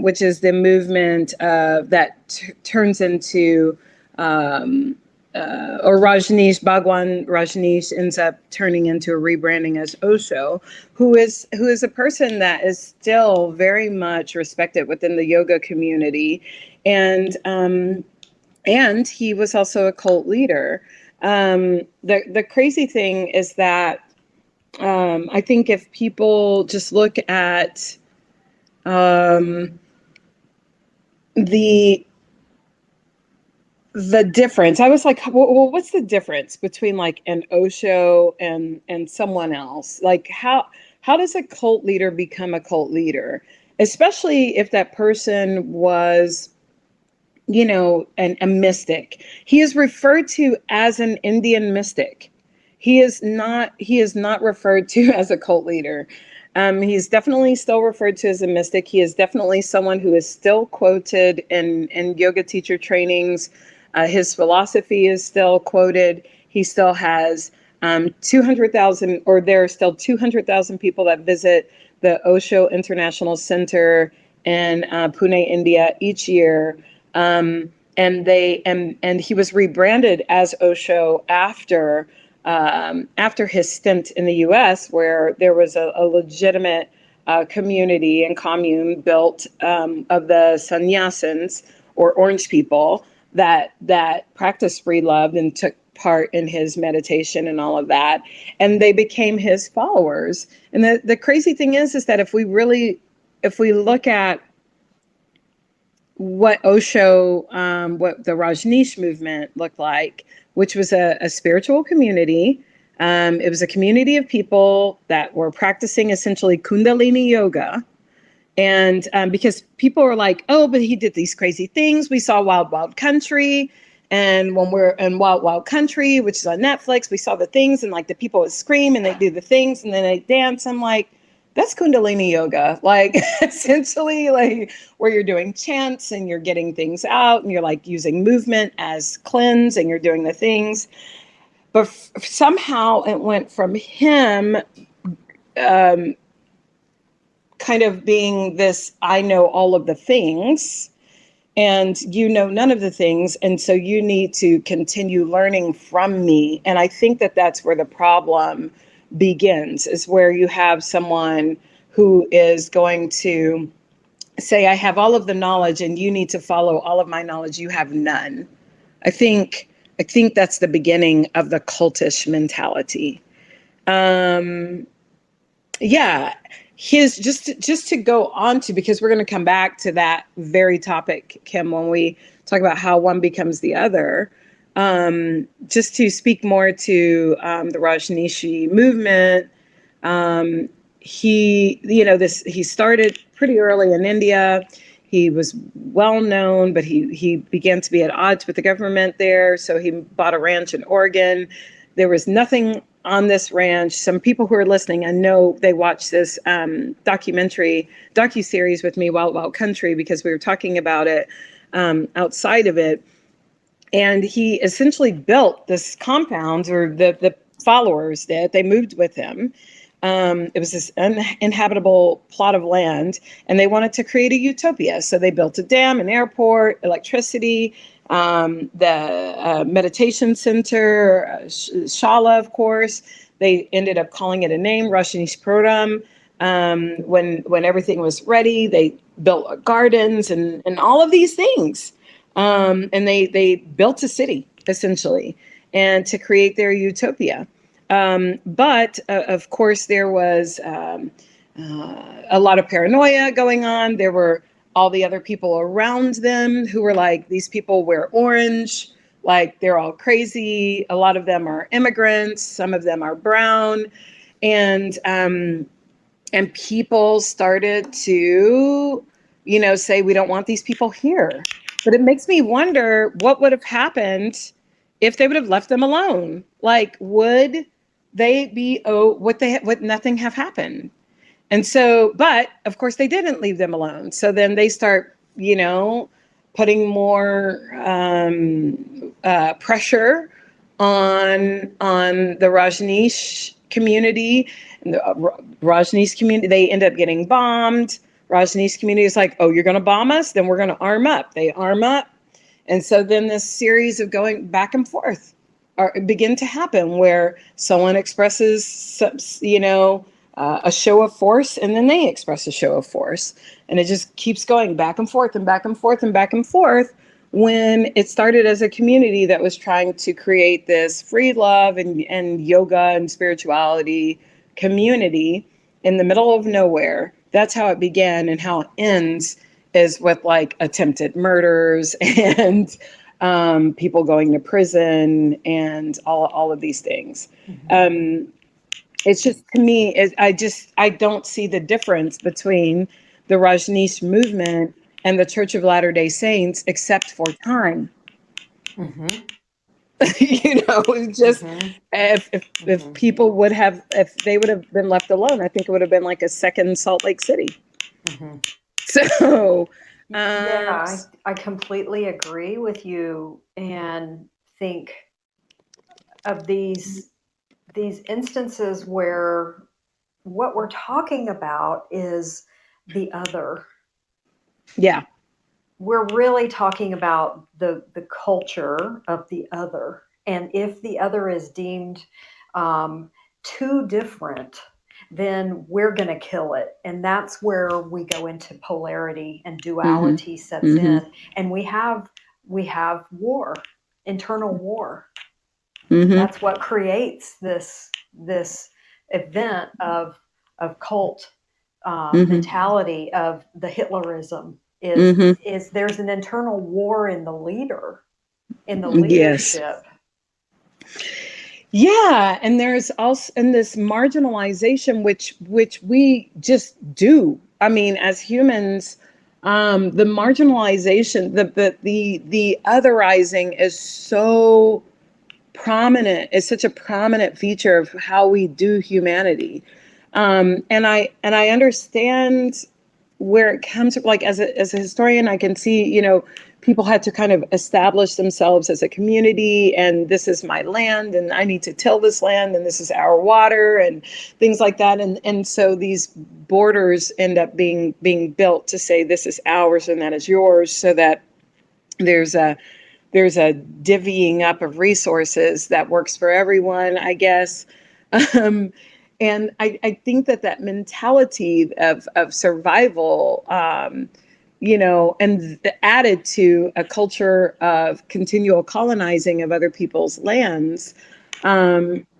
which is the movement that turns into or Bhagwan Rajneesh ends up turning into a rebranding as Osho, who is a person that is still very much respected within the yoga community, and he was also a cult leader. The crazy thing is that I think if people just look at um, the the difference, I was like, well, what's the difference between like an Osho and someone else? Like, how does a cult leader become a cult leader, especially if that person was a mystic? He is referred to as an Indian mystic. He is not referred to as a cult leader. He's definitely still referred to as a mystic. He is definitely someone who is still quoted in yoga teacher trainings. His philosophy is still quoted. He still has 200,000, or there are still 200,000 people that visit the Osho International Center in Pune, India, each year. And he was rebranded as Osho after his stint in the U.S., where there was a legitimate community and commune built of the sannyasins, or orange people, that practiced free love and took part in his meditation and all of that, and they became his followers. And the crazy thing is that if we look at what Osho, what the Rajneesh movement looked like, which was a spiritual community. It was a community of people that were practicing essentially Kundalini yoga. And because people were like, oh, but he did these crazy things. We saw Wild Wild Country. And when we're in Wild Wild Country, which is on Netflix, we saw the things, and like the people would scream and they do the things and then they dance. I'm like, that's Kundalini yoga. Like essentially like where you're doing chants and you're getting things out and you're like using movement as cleanse and you're doing the things. But somehow it went from him kind of being this, I know all of the things and you know none of the things, and so you need to continue learning from me. And I think that that's where the problem begins, is where you have someone who is going to say, I have all of the knowledge and you need to follow all of my knowledge, you have none. I think that's the beginning of the cultish mentality. Yeah, his just to go on to, because we're going to come back to that very topic, Kim, when we talk about how one becomes the other. Just to speak more to the Rajneeshi movement, he started pretty early in India. He was well known, but he began to be at odds with the government there. So he bought a ranch in Oregon. There was nothing on this ranch. Some people who are listening, I know they watched this docu-series with me, Wild Wild Country, because we were talking about it outside of it. And he essentially built this compound, or the followers did. They moved with him. It was this uninhabitable plot of land, and they wanted to create a utopia. So they built a dam, an airport, electricity, the meditation center, Shala, of course. They ended up calling it a name, Rajneeshpuram. When everything was ready, they built gardens and all of these things. And they built a city, essentially, and to create their utopia. But of course, there was a lot of paranoia going on. There were all the other people around them who were like, these people wear orange, like they're all crazy. A lot of them are immigrants. Some of them are brown. And people started to, say, we don't want these people here. But it makes me wonder what would have happened if they would have left them alone. Like, would they be, would nothing have happened? And so, but of course they didn't leave them alone. So then they start, putting more pressure on the Rajneesh community. And the Rajneesh community, they end up getting bombed. Rajneesh community is like, oh, you're going to bomb us? Then we're going to arm up. They arm up. And so then this series of going back and forth begin to happen, where someone expresses, a show of force, and then they express a show of force. And it just keeps going back and forth and back and forth and back and forth, when it started as a community that was trying to create this free love and yoga and spirituality community in the middle of nowhere. That's how it began, and how it ends is with like attempted murders and people going to prison and all of these things. Mm-hmm. It's just, to me, I don't see the difference between the Rajneesh movement and the Church of Latter-day Saints, except for time. Mm-hmm. Just mm-hmm. if people would have, if they would have been left alone, I think it would have been like a second Salt Lake City. Mm-hmm. So, yeah, I completely agree with you, and think of these instances where what we're talking about is the other. Yeah. We're really talking about the culture of the other. And if the other is deemed um, too different, then we're going to kill it. And that's where we go into polarity and Mm-hmm. duality sets Mm-hmm. in. And we have war, internal war. Mm-hmm. That's what creates this event of cult Mm-hmm. mentality of the Hitlerism Mm-hmm. is there's an internal war in the leader, in the Yes. leadership. Yeah, and there's also in this marginalization, which we just do. I mean, as humans, the marginalization, the otherizing is so prominent. It's such a prominent feature of how we do humanity. And I understand where it comes from. Like as a historian, I can see, people had to kind of establish themselves as a community, and this is my land and I need to till this land and this is our water and things like that. And so these borders end up being built to say this is ours and that is yours, so that there's a there's a divvying up of resources that works for everyone, I guess. Um, and I think that mentality of survival, and added to a culture of continual colonizing of other people's lands,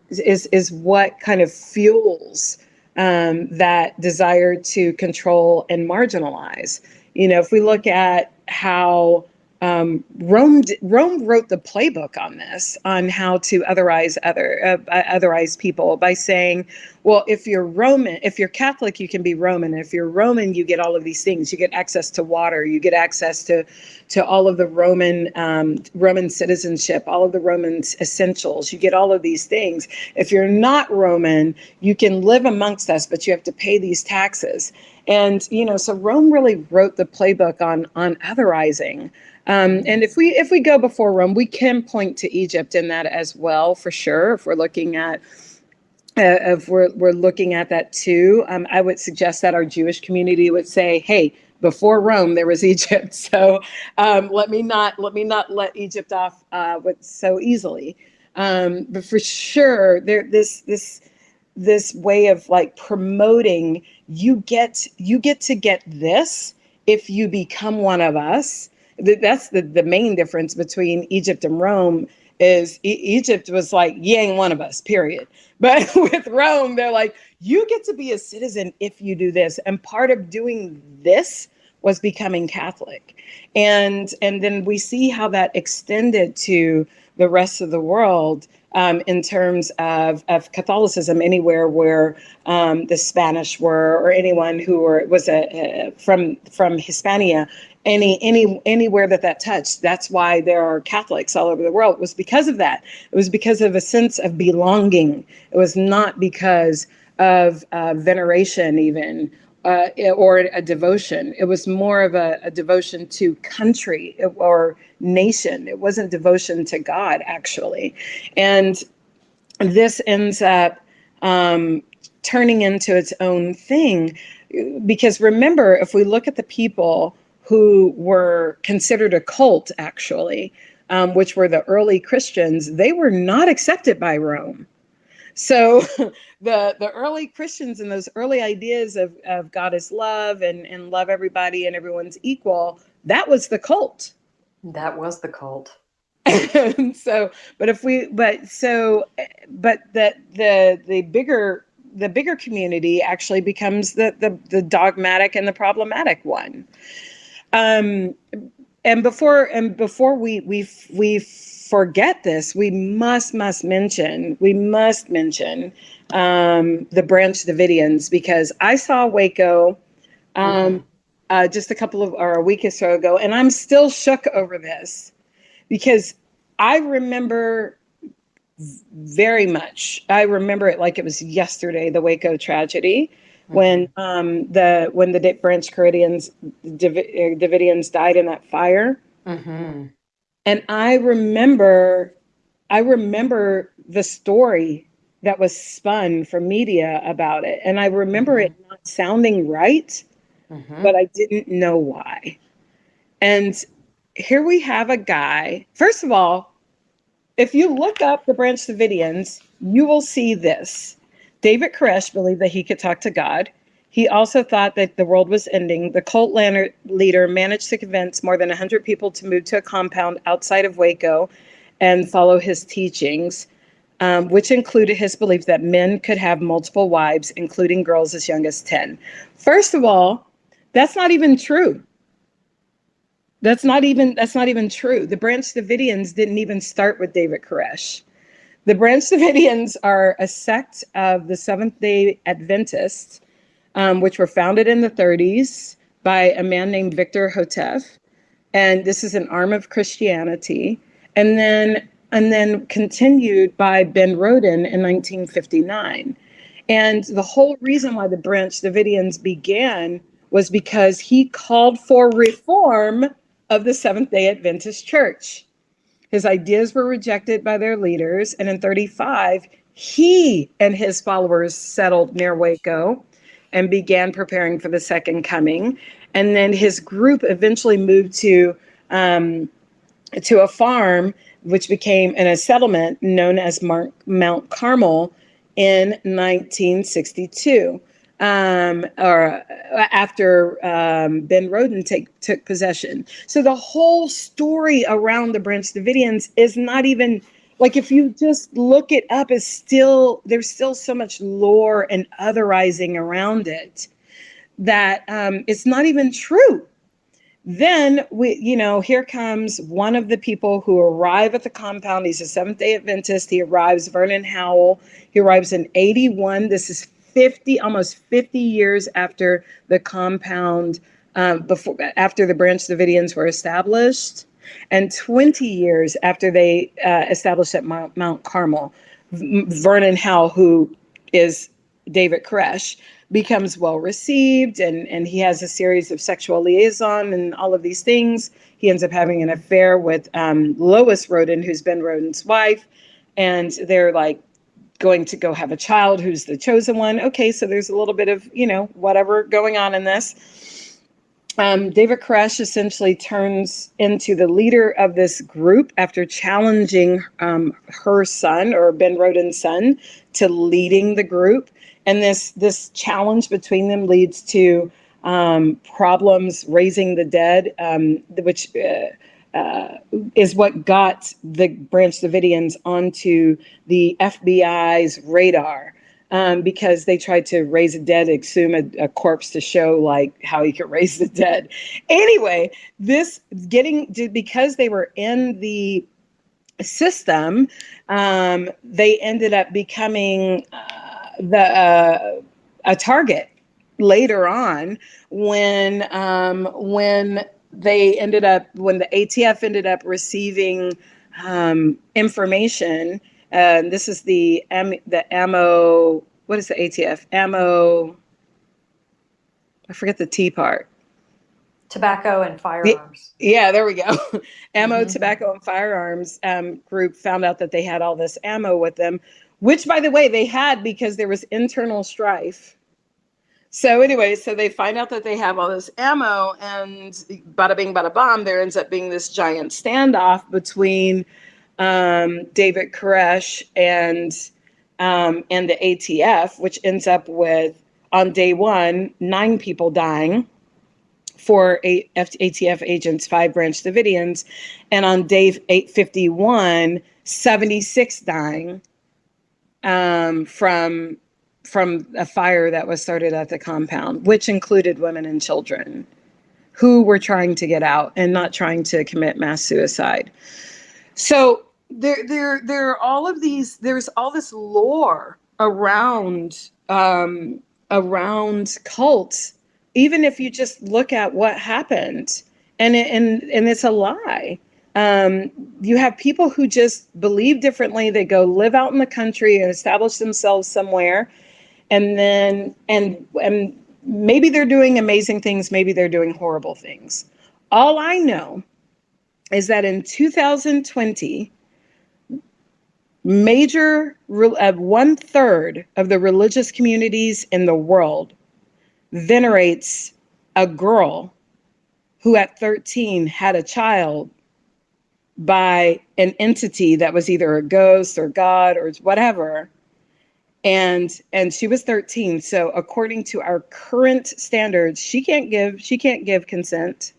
is what kind of fuels that desire to control and marginalize. If we look at how Rome wrote the playbook on this, on how to otherize people by saying, well, if you're Roman, if you're Catholic, you can be Roman. If you're Roman, you get all of these things. You get access to water. You get access to all of the Roman citizenship, all of the Roman essentials. You get all of these things. If you're not Roman, you can live amongst us, but you have to pay these taxes. And so Rome really wrote the playbook on otherizing. And if we go before Rome, we can point to Egypt in that as well, for sure. If we're looking at that too, I would suggest that our Jewish community would say, "Hey, before Rome, there was Egypt." So let Egypt off with so easily. But for sure, this way of like promoting, you get to get this if you become one of us. That's the main difference between Egypt and Rome. Is Egypt was like, you ain't one of us, period. But with Rome, they're like, you get to be a citizen if you do this. And part of doing this was becoming Catholic. And then we see how that extended to the rest of the world, in terms of Catholicism, anywhere where the Spanish were, or anyone who was from Hispania, anywhere that touched. That's why there are Catholics all over the world. It was because of that. It was because of a sense of belonging. It was not because of veneration, even, or a devotion. It was more of a devotion to country or nation. It wasn't devotion to God, actually. And this ends up turning into its own thing. Because remember, if we look at the people who were considered a cult, actually, which were the early Christians, they were not accepted by Rome. So the early Christians and those early ideas of God is love, and love everybody and everyone's equal, that was the cult. That was the cult. So, but if we, but so, but the bigger community actually becomes the dogmatic and the problematic one. Um, and before we forget this, we must mention the Branch Davidians, because I saw Waco Mm-hmm. just a couple of or a week or so ago, and I'm still shook over this, because I remember very much. I remember it like it was yesterday, the Waco tragedy, when Mm-hmm. the Branch Davidians died in that fire. And I remember the story that was spun from media about it. And I remember it not sounding right, but I didn't know why. And here we have a guy. First of all, if you look up the Branch Davidians, you will see this. David Koresh believed that he could talk to God. He also thought that the world was ending. The cult leader managed to convince more than 100 people to move to a compound outside of Waco and follow his teachings, which included his belief that men could have multiple wives, including girls as young as 10. First of all, that's not even true. That's not even true. The Branch Davidians didn't even start with David Koresh. The Branch Davidians are a sect of the Seventh-day Adventists, which were founded in the 30s by a man named Victor Houteff, and this is an arm of Christianity, and then continued by Ben Roden in 1959. And the whole reason why the Branch Davidians began was because he called for reform of the Seventh-day Adventist Church. His ideas were rejected by their leaders, and in 35, he and his followers settled near Waco and began preparing for the second coming. And then his group eventually moved to a farm, which became a settlement known as Mount Carmel in 1962, or after Ben Roden took possession. So the whole story around the Branch Davidians is not even, like, if you just look it up, there's still so much lore and otherizing around it that it's not even true. Then here comes one of the people who arrive at the compound. He's a Seventh-day Adventist. He arrives, Vernon Howell. He arrives in 81. This is almost 50 years after the compound, after the Branch Davidians were established, and 20 years after they established at Mount Carmel. Vernon Howell, who is David Koresh, becomes well received, and he has a series of sexual liaison and all of these things. He ends up having an affair with Lois Roden, who's Ben Roden's wife, and they're like going to go have a child who's the chosen one. Okay, so there's a little bit of whatever going on in this. David Koresh essentially turns into the leader of this group after challenging her son, or Ben Roden's son, to leading the group. And this challenge between them leads to problems raising the dead, which is what got the Branch Davidians onto the FBI's radar, because they tried to raise a dead, exhume a corpse to show like how you could raise the dead. Anyway, because they were in the system, they ended up becoming a target later on when the ATF ended up receiving information. This is the ammo. What is the ATF? Ammo. I forget the T part. Tobacco and firearms. Yeah, there we go. Ammo, tobacco, and firearms group found out that they had all this ammo with them, which, by the way, they had because there was internal strife. So anyway, so they find out that they have all this ammo, and bada bing, bada bomb, there ends up being this giant standoff between David Koresh and the ATF, which ends up with, on day one, 9 people dying. 4 ATF agents, 5 Branch Davidians, and on day 851, 76 dying from a fire that was started at the compound, which included women and children who were trying to get out and not trying to commit mass suicide. So there are all of these. There's all this lore around cults. Even if you just look at what happened, and it's a lie. You have people who just believe differently. They go live out in the country and establish themselves somewhere, and maybe they're doing amazing things. Maybe they're doing horrible things. All I know is that in 2020, one third of the religious communities in the world venerates a girl who at 13 had a child by an entity that was either a ghost or God or whatever. And she was 13. So according to our current standards, she can't give consent.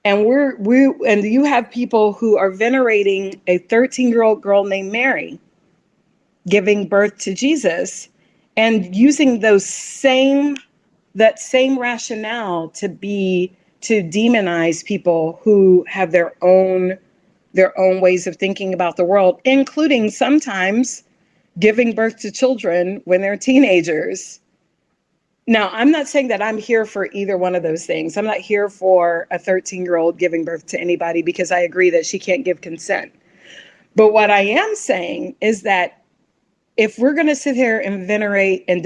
And and you have people who are venerating a 13-year-old girl named Mary giving birth to Jesus and using that same rationale to demonize people who have their own ways of thinking about the world, including sometimes giving birth to children when they're teenagers. Now, I'm not saying that I'm here for either one of those things. I'm not here for a 13-year-old giving birth to anybody, because I agree that she can't give consent. But what I am saying is that if we're going to sit here and venerate and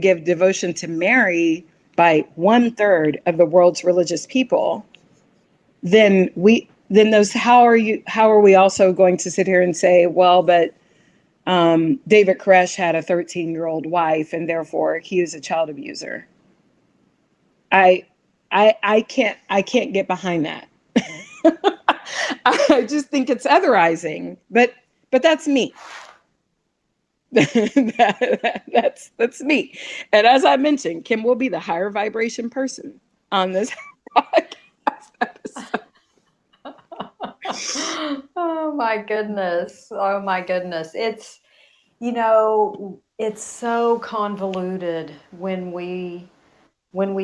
give devotion to Mary by 1/3 of the world's religious people, then how are we also going to sit here and say, well, but David Koresh had a 13-year-old wife and therefore he was a child abuser? I can't get behind that. I just think it's otherizing, but that's me. That's me. And as I mentioned, Kim will be the higher vibration person on this podcast episode. Oh my goodness. Oh my goodness. It's so convoluted when we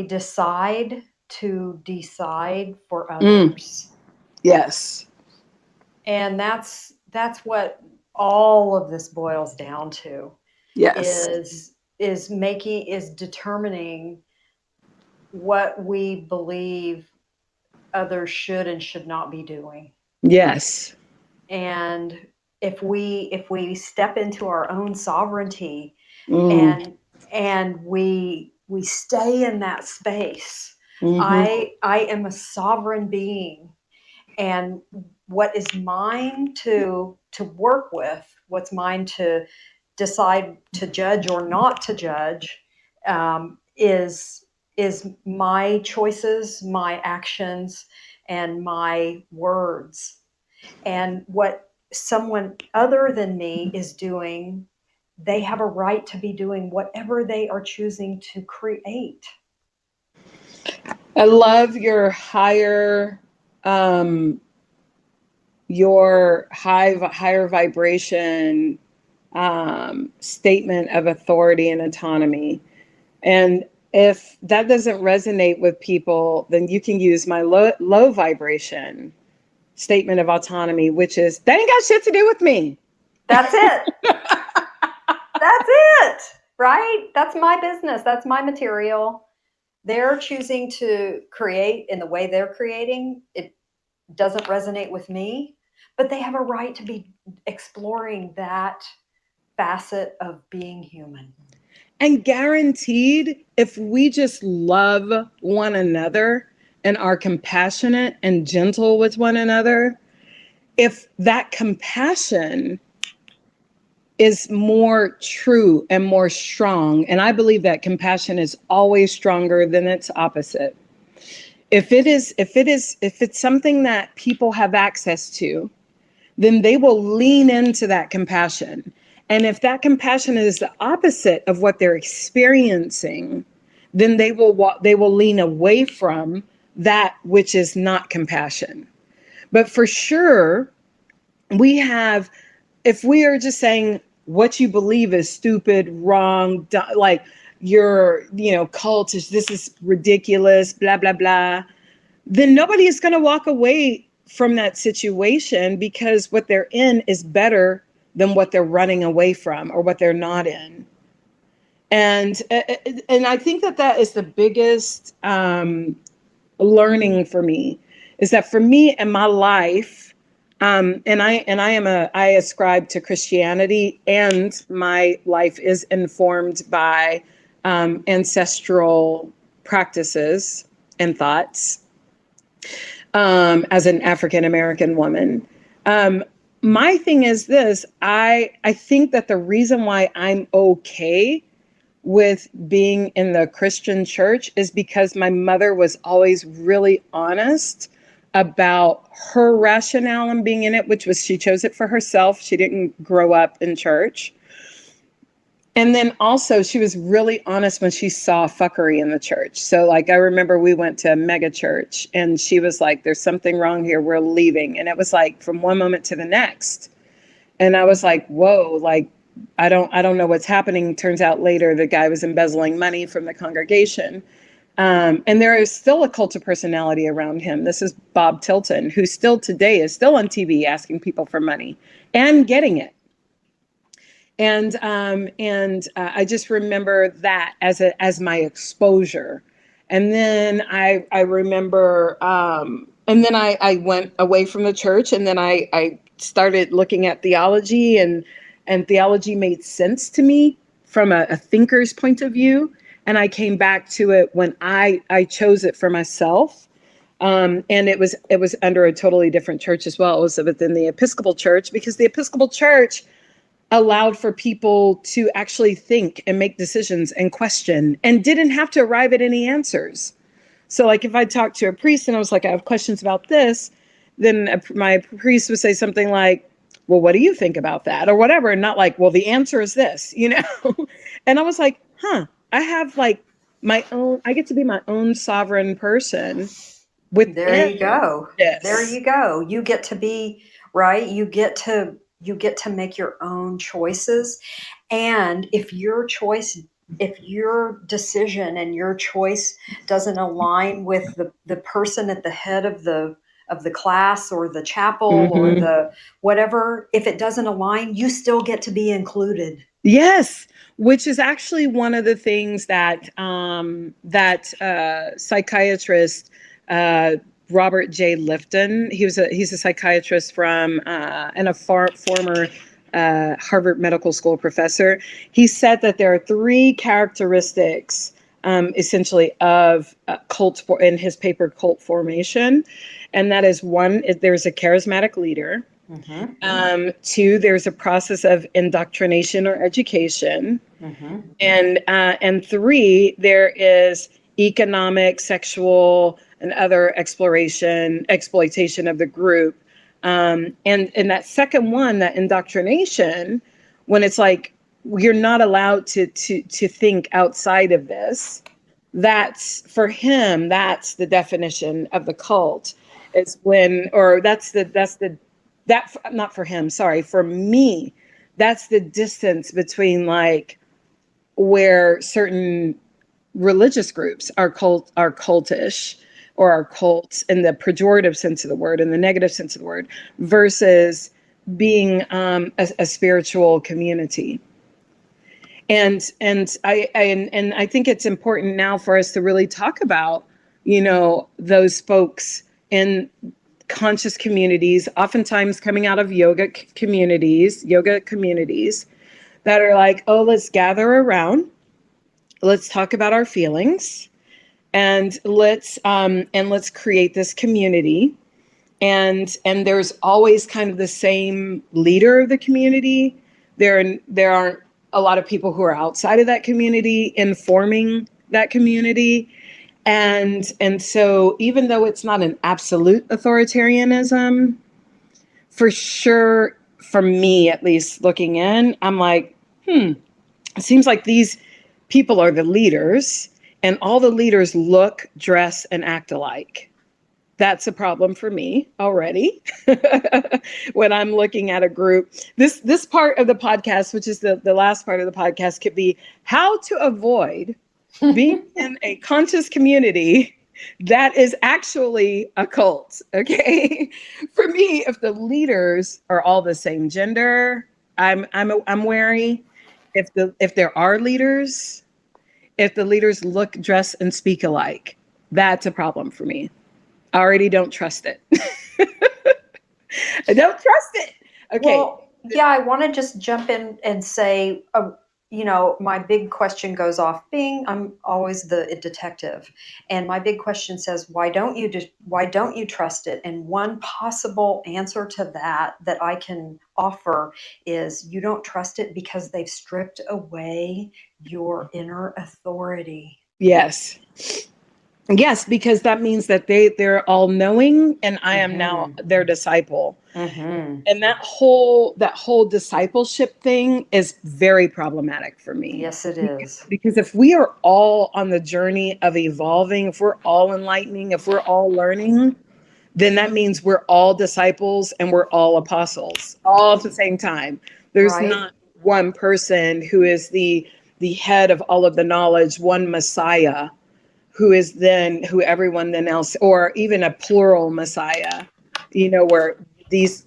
decide to decide for others. Yes. And that's what all of this boils down to. Yes. Is determining what we believe others should and should not be doing. Yes. And if we step into our own sovereignty and we stay in that space, I am a sovereign being, and what is mine to work with, what's mine to decide to judge or not to judge, is my choices, my actions, and my words. And what someone other than me is doing, they have a right to be doing whatever they are choosing to create. I love your higher vibration statement of authority and autonomy. And if that doesn't resonate with people, then you can use my low vibration statement of autonomy, which is, that ain't got shit to do with me. That's it. That's it, right? That's my business. That's my material. They're choosing to create in the way they're creating. It doesn't resonate with me, but they have a right to be exploring that facet of being human. And guaranteed, if we just love one another and are compassionate and gentle with one another, if that compassion is more true and more strong, and I believe that compassion is always stronger than its opposite. If it's something that people have access to, then they will lean into that compassion. And if that compassion is the opposite of what they're experiencing, then they will lean away from that which is not compassion. But for sure, if we are just saying what you believe is stupid, wrong, like your, cult this is ridiculous, blah, blah, blah, then nobody is going to walk away from that situation, because what they're in is better than what they're running away from or what they're not in. And I think that is the biggest learning for me, is that for me in my life, I ascribe to Christianity, and my life is informed by ancestral practices and thoughts. As an African American woman, my thing is this, I think that the reason why I'm okay with being in the Christian church is because my mother was always really honest about her rationale in being in it, which was she chose it for herself. She didn't grow up in church. And then also she was really honest when she saw fuckery in the church. So like I remember we went to a mega church and she was like, there's something wrong here, we're leaving. And it was like from one moment to the next. And I was like, whoa, like I don't know what's happening. Turns out later the guy was embezzling money from the congregation. And there is still a cult of personality around him. This is Bob Tilton, who still today is still on TV asking people for money and getting it. And I just remember that as my exposure. And then I remember, and then I went away from the church, and then I started looking at theology, and theology made sense to me from a thinker's point of view. And I came back to it when I chose it for myself. And it was under a totally different church as well. It was within the Episcopal Church, because the Episcopal Church allowed for people to actually think and make decisions and question and didn't have to arrive at any answers. So like if I talked to a priest and I was like, I have questions about this, then my priest would say something like, well, what do you think about that? Or whatever. And not like, well, the answer is this, you know? And I was like, I have like my own, I get to be my own sovereign person There within you go. There this. you go. You get to be right. You get to make your own choices. And if your decision and your choice doesn't align with the person at the head of the class or the chapel or Mm-hmm. the whatever, if it doesn't align, you still get to be included. Yes, which is actually one of the things that psychiatrist uh, Robert J. Lifton. He's a psychiatrist from and a former Harvard Medical School professor. He said that there are three characteristics, essentially, of in his paper Cult Formation, and that is one: there's a charismatic leader. Mm-hmm. Two, there's a process of indoctrination or education. Mm-hmm. And three, there is economic, sexual, and other exploitation of the group. And that second one, that indoctrination, when it's like you're not allowed to think outside of this, that's for him, that's the definition of the cult. Is when, or that not for him, sorry, for me, that's the distance between like where certain religious groups are cultish or are cults in the pejorative sense of the word, in the negative sense of the word, versus being a spiritual community. And I think it's important now for us to really talk about, those folks in conscious communities, oftentimes coming out of yoga communities, that are like, oh, let's gather around, let's talk about our feelings, and let's create this community. And there's always kind of the same leader of the community. There aren't a lot of people who are outside of that community informing that community. And so even though it's not an absolute authoritarianism, for sure, for me at least looking in, I'm like, it seems like these people are the leaders, and all the leaders look, dress, and act alike. That's a problem for me already. When I'm looking at a group, this part of the podcast, which is the last part of the podcast, could be how to avoid being in a conscious community that is actually a cult. Okay. For me, if the leaders are all the same gender, I'm wary. If there are leaders, if the leaders look, dress, and speak alike, that's a problem for me. I already don't trust it. I don't trust it. Okay. Well, yeah, I want to just jump in and say my big question goes off. I'm always the detective, and my big question says, why don't you trust it? And one possible answer to that I can offer is you don't trust it because they've stripped away your inner authority. Yes. Yes, because that means that they're all knowing and I am now Mm-hmm. their disciple. Mm-hmm. And that whole discipleship thing is very problematic for me. Yes, it is. Because if we are all on the journey of evolving, if we're all enlightening, if we're all learning, then that means we're all disciples and we're all apostles all at the same time. There's Right? not one person who is the head of all of the knowledge, one Messiah who is then who everyone then else, or even a plural Messiah, where these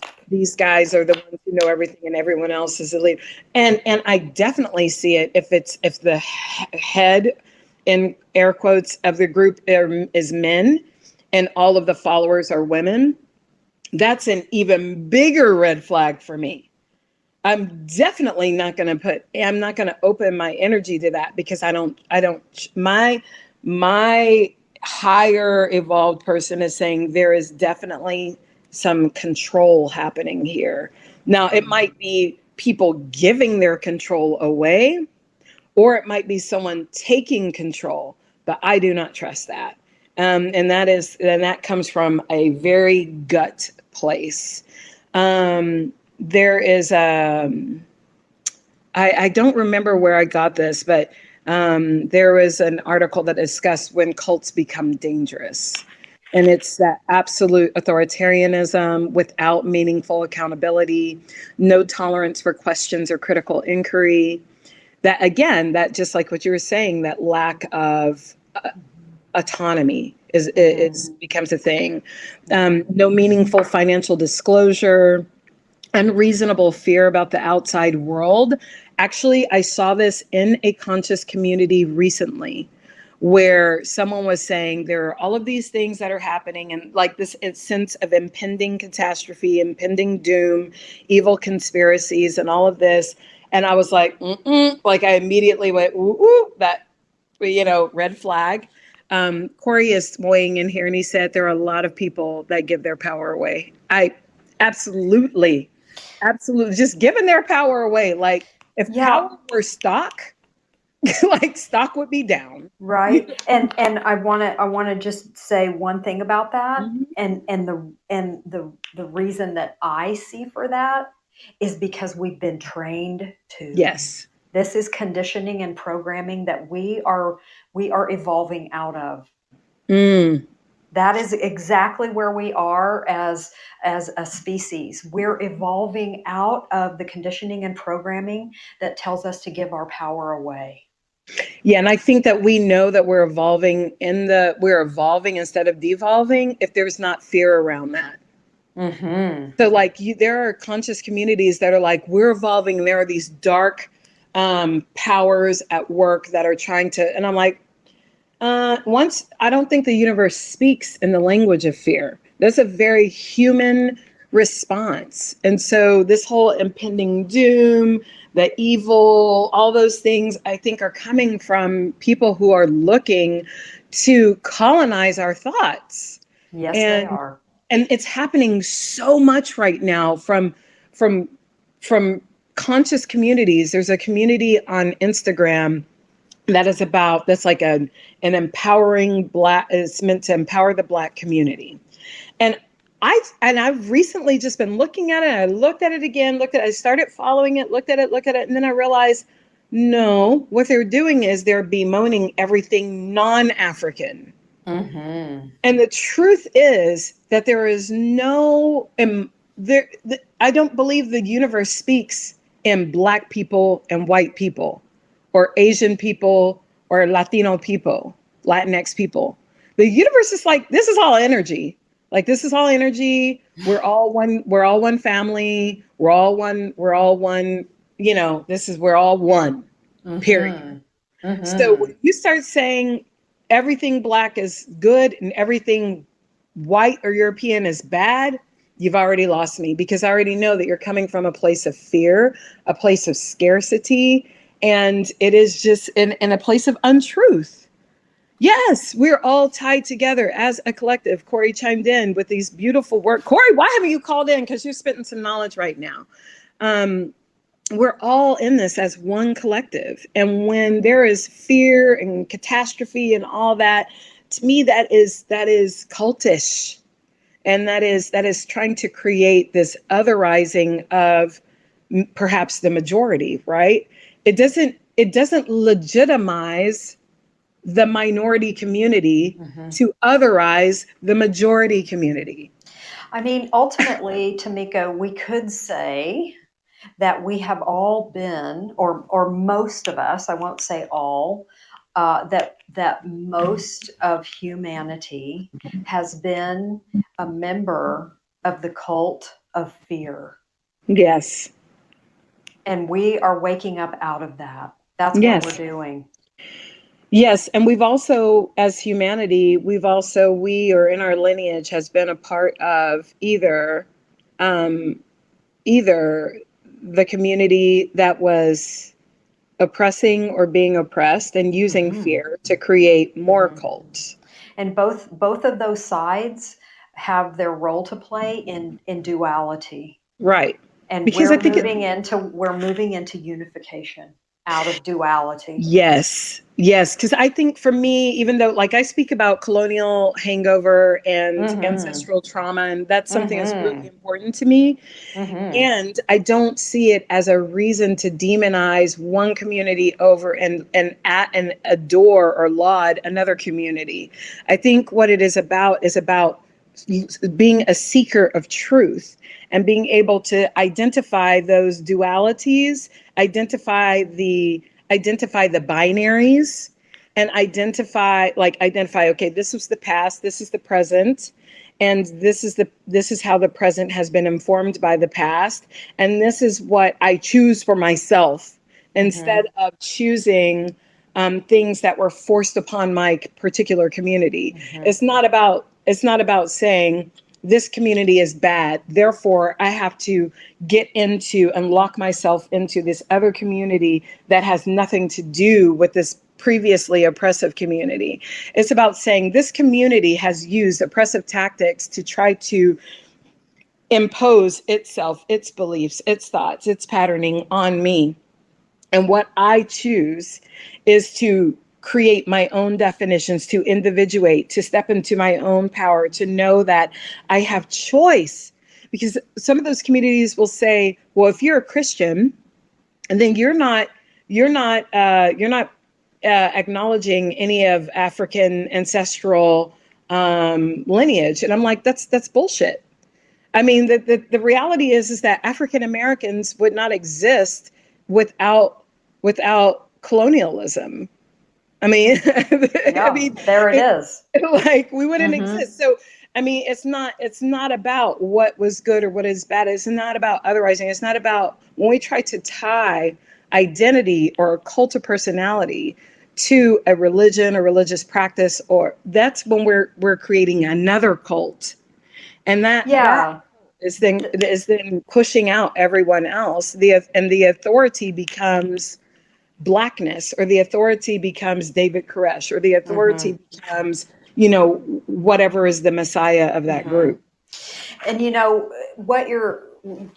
guys are the ones who know everything and everyone else is the lead. And I definitely see it if the head in air quotes of the group is men and all of the followers are women. That's an even bigger red flag for me. I'm definitely I'm not going to open my energy to that because my higher evolved person is saying there is definitely some control happening here. Now, it might be people giving their control away, or it might be someone taking control, but I do not trust that. And that comes from a very gut place. There is I don't remember where I got this, but there was an article that discussed when cults become dangerous. And it's that absolute authoritarianism without meaningful accountability, no tolerance for questions or critical inquiry. That, again, that just like what you were saying, that lack of autonomy is becomes a thing. No meaningful financial disclosure, unreasonable fear about the outside world. Actually, I saw this in a conscious community recently where someone was saying there are all of these things that are happening and like this sense of impending catastrophe, impending doom, evil conspiracies, and all of this. And I was like, like I immediately went, ooh, that, red flag. Corey is weighing in here and he said there are a lot of people that give their power away. I absolutely, absolutely just giving their power away. Like if Yeah. power were stock, like stock would be down. Right. And I want to just say one thing about that. Mhm. And the reason that I see for that is because we've been trained to. Yes. This is conditioning and programming that we are evolving out of. Mm. That is exactly where we are as a species. We're evolving out of the conditioning and programming that tells us to give our power away. Yeah, and I think that we know that we're evolving instead of devolving if there's not fear around that. Mm-hmm. So like there are conscious communities that are like we're evolving and there are these dark powers at work that are trying to, and I'm like, once I don't think the universe speaks in the language of fear. That's a very human response. And so this whole impending doom, the evil, all those things I think are coming from people who are looking to colonize our thoughts. Yes, they And are. and it's happening so much right now from from conscious communities. There's a community on Instagram that's like an empowering black, is meant to empower the black community. And I've recently just been looking at it. I looked at it again, I started following it, looked at it, and then I realized no, what they're doing is they're bemoaning everything non-African. Mm-hmm. And the truth is that there is no I don't believe the universe speaks in black people and white people or Asian people or Latino people, Latinx people. The universe is like, this is all energy. Like this is all energy. We're all one family. We're all one, we're all one. Period. Mm-hmm. So Mm-hmm. when you start saying everything black is good and everything white or European is bad, you've already lost me because I already know that you're coming from a place of fear, a place of scarcity, And it is just in a place of untruth. Yes, we're all tied together as a collective. Corey chimed in with these beautiful words. Corey, why haven't you called in? Because you're spitting some knowledge right now. We're all in this as one collective. And when there is fear and catastrophe and all that, to me, that is cultish. And that is trying to create this otherizing of perhaps the majority, right? It doesn't legitimize the minority community to otherize the majority community. I mean, ultimately, Tamika, we could say that we have all been, or most of us, I won't say all, that most of humanity has been a member of the cult of fear. Yes. And we are waking up out of that. That's what we're Yes. doing. Yes, and we've also, as humanity, we or in our lineage has been a part of um, either the community that was oppressing or being oppressed and using Mm-hmm. fear to create more Mm-hmm. cults. And both of those sides have their role to play in duality. Right. And Because I think we're moving into unification out of duality. yes, because I think for me, even though like I speak about colonial hangover and Mm-hmm. ancestral trauma, and that's something that's really Mm-hmm. important to me. Mm-hmm. And I don't see it as a reason to demonize one community over and adore or laud another community. I think what it is about being a seeker of truth and being able to identify those dualities, identify the binaries, and identify, okay, this was the past, this is the present, and this is how the present has been informed by the past, and this is what I choose for myself Mm-hmm. instead of choosing things that were forced upon my particular community. Mm-hmm. It's not about saying this community is bad, therefore I have to get into and lock myself into this other community that has nothing to do with this previously oppressive community. It's about saying this community has used oppressive tactics to try to impose itself, its beliefs, its thoughts, its patterning on me. And what I choose is to create my own definitions, to individuate, to step into my own power, to know that I have choice. Because some of those communities will say, well, if you're a Christian, and then you're not acknowledging any of African ancestral lineage, and I'm like, that's bullshit. I mean, the reality is that African Americans would not exist without colonialism. I mean, I Yeah, mean, there it it, is. like we wouldn't Mm-hmm. exist. So, I mean, it's not about what was good or what is bad. It's not about otherizing. It's not about when we try to tie identity or a cult of personality to a religion or religious practice, or that's when we're creating another cult, and that Yeah. is then pushing out everyone else. The authority becomes blackness, or the authority becomes David Koresh, or the Mm-hmm. authority becomes whatever is the messiah of that Mm-hmm. group. And what you're,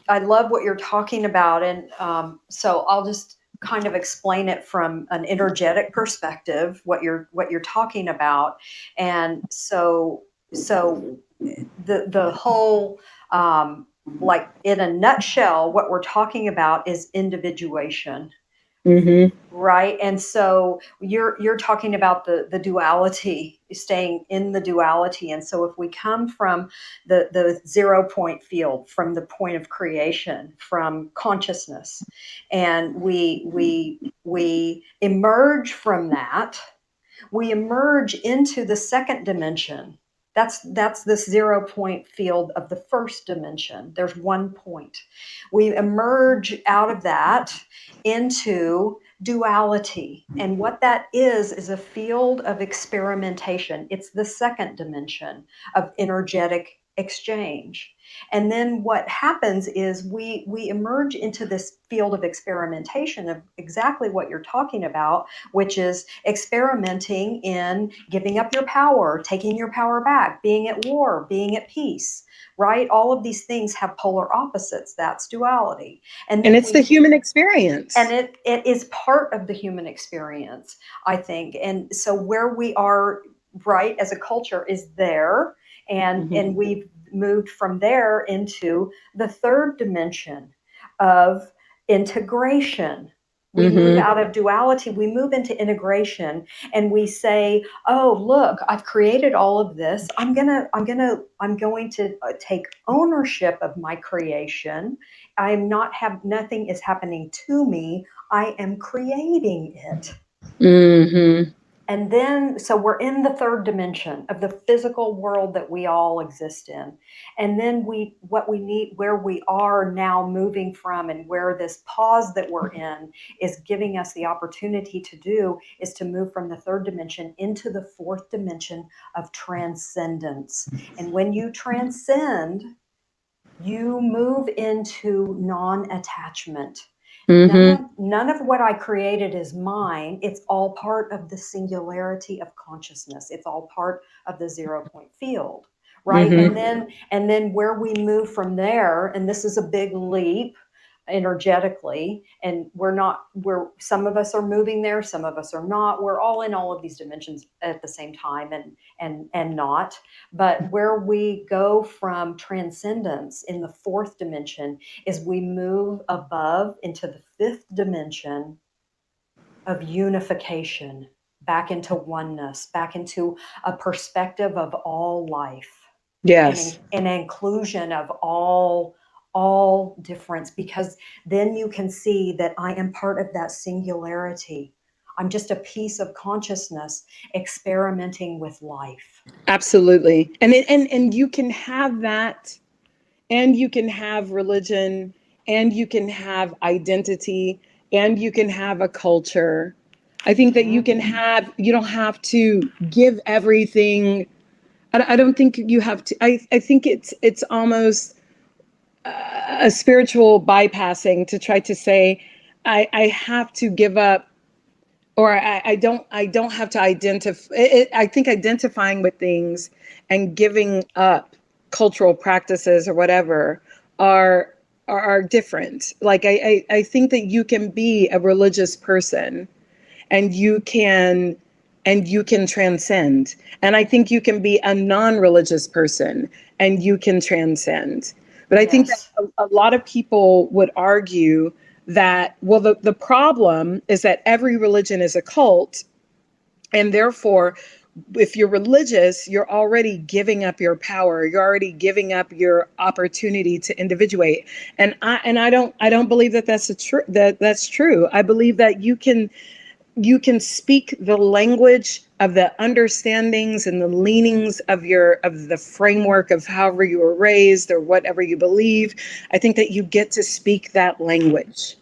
I love what you're talking about, and so I'll just kind of explain it from an energetic perspective. What you're talking about, and so the whole, like in a nutshell, what we're talking about is individuation. Mm-hmm. Right. And so you're talking about the duality, staying in the duality. And so if we come from the 0 point field, from the point of creation, from consciousness, and we emerge from that, we emerge into the second dimension. That's this 0 point field of the first dimension. There's 1 point. We emerge out of that into duality. And what that is a field of experimentation. It's the second dimension of energetic exchange. And then what happens is we emerge into this field of experimentation of exactly what you're talking about, which is experimenting in giving up your power, taking your power back, being at war, being at peace, right? All of these things have polar opposites. That's duality. And And then it's the we human experience. and it is part of the human experience, I think. And so where we are right as a culture is there, and we've moved from there into the third dimension of integration. We move Mm-hmm. out of duality, we move into integration, and we say, oh, look, I've created all of this. I'm going to take ownership of my creation. I'm not have nothing is happening to me. I am creating it. Mm-hmm. And then, so we're in the third dimension of the physical world that we all exist in. And then what we need, where we are now moving from, and where this pause that we're in is giving us the opportunity to do, is to move from the third dimension into the fourth dimension of transcendence. And when you transcend, you move into non-attachment. Mm-hmm. None of what I created is mine. It's all part of the singularity of consciousness. It's all part of the 0 point field, right? Mm-hmm. And then where we move from there, and this is a big leap energetically, and we're some of us are moving there, some of us are not. We're all in all of these dimensions at the same time, and not. But where we go from transcendence in the fourth dimension is we move above into the fifth dimension of unification, back into oneness, back into a perspective of all life, and Yes. an inclusion of all difference, because then you can see that I am part of that singularity. I'm just a piece of consciousness experimenting with life. Absolutely. And you can have that, and you can have religion, and you can have identity, and you can have a culture. I think that Mm-hmm. you don't have to give everything. I don't think you have to. I think it's almost a spiritual bypassing to try to say, I have to give up, or I don't have to identify. I think identifying with things and giving up cultural practices or whatever are are different. Like I think that you can be a religious person, and you can transcend. And I think you can be a non-religious person and you can transcend. But I think that Yes. a lot of people would argue that, well, the problem is that every religion is a cult, and therefore if you're religious, you're already giving up your power, you're already giving up your opportunity to individuate. And I don't believe that that's true. I believe that you can speak the language of the understandings and the leanings of the framework of however you were raised or whatever you believe. I think that you get to speak that language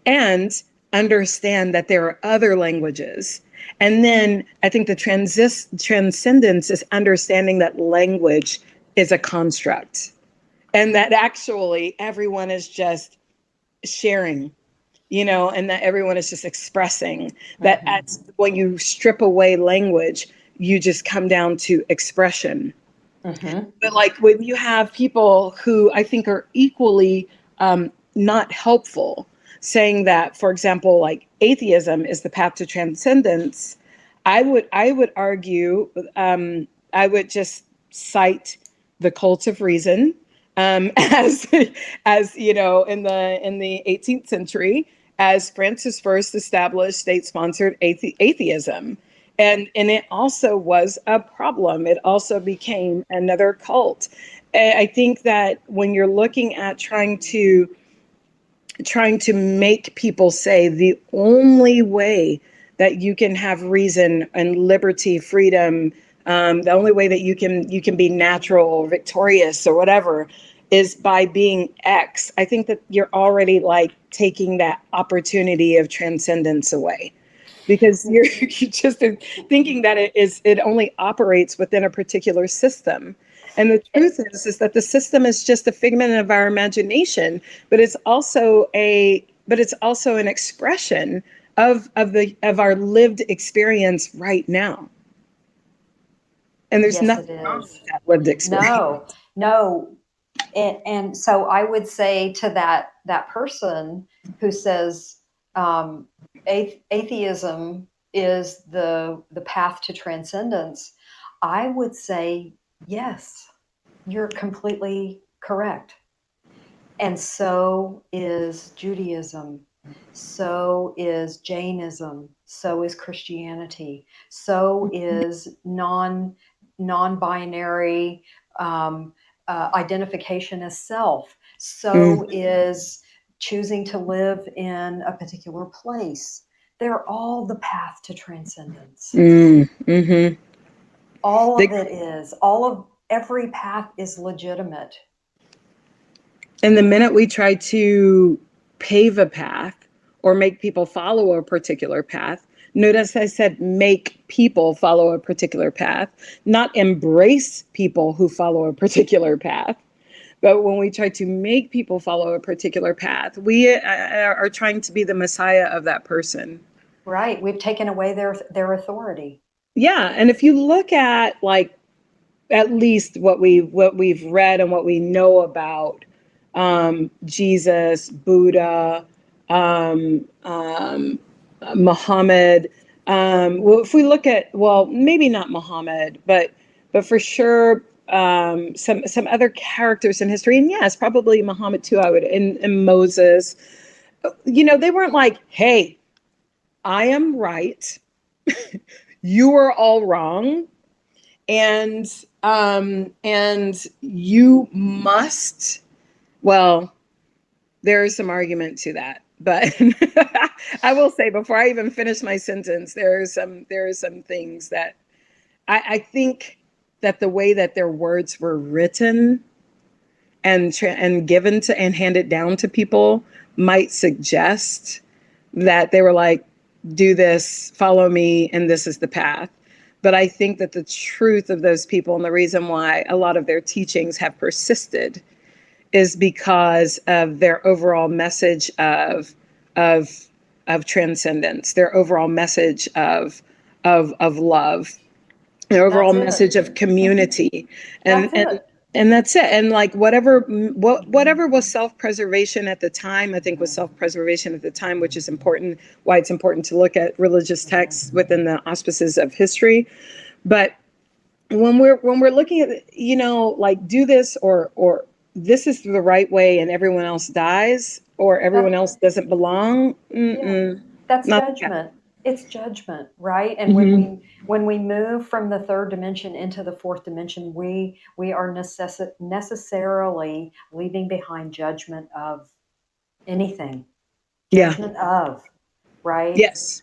and understand that there are other languages. And then I think the transcendence is understanding that language is a construct, and that actually everyone is just sharing, and that everyone is just expressing. That Mm-hmm. when you strip away language, you just come down to expression. Mm-hmm. But like when you have people who I think are equally not helpful, saying that, for example, like atheism is the path to transcendence, I would argue, I would just cite the cult of reason, as in the 18th century, as Francis first established state-sponsored atheism. And it also was a problem. It also became another cult. I think that when you're looking at trying to make people say the only way that you can have reason and liberty, freedom, the only way that you can be natural or victorious or whatever is by being X. I think that you're already like taking that opportunity of transcendence away, because you're just thinking that it only operates within a particular system. And the truth is that the system is just a figment of our imagination, but it's also an expression of our lived experience right now. And there's Yes, it nothing wrong is. with that lived experience. No, no. And so I would say to that person who says atheism is the path to transcendence, I would say yes, you're completely correct. And so is Judaism. So is Jainism. So is Christianity. So is non-binary identification as self. Mm, So is choosing to live in a particular place. They're all the path to transcendence. mm-hmm. All of it is. All of every path is legitimate. And the minute we try to pave a path or make people follow a particular path, notice I said make people follow a particular path, not embrace people who follow a particular path. But when we try to make people follow a particular path, we are trying to be the messiah of that person. Right. We've taken away their authority. Yeah, and if you look at like at least what we've read and what we know about Jesus, Buddha, Muhammad. Well, if we look at, well, maybe not Muhammad, but for sure some other characters in history, and yes, probably Muhammad too. I would, and Moses. They weren't like, "Hey, I am right. You are all wrong." And you must, well, there is some argument to that, but I will say before I even finish my sentence, there are some things that I think that the way that their words were written and given to and handed down to people might suggest that they were like, do this, follow me, and this is the path. But I think that the truth of those people and the reason why a lot of their teachings have persisted is because of their overall message of of transcendence, their overall message of love, the overall That's it. message of community, and That's and it. and that's it. And like whatever was self-preservation at the time, I think was self-preservation at the time, which is important, why it's important to look at religious texts within the auspices of history. But when we're looking at, like, do this, or this is the right way and everyone else dies, or everyone That else doesn't belong. Yeah, Mm-mm, that's not that. judgment. It's judgment, right? And when Hmm. we move from the third dimension into the fourth dimension, we are necessarily leaving behind judgment of anything. Yeah. Judgment of, right? Yes.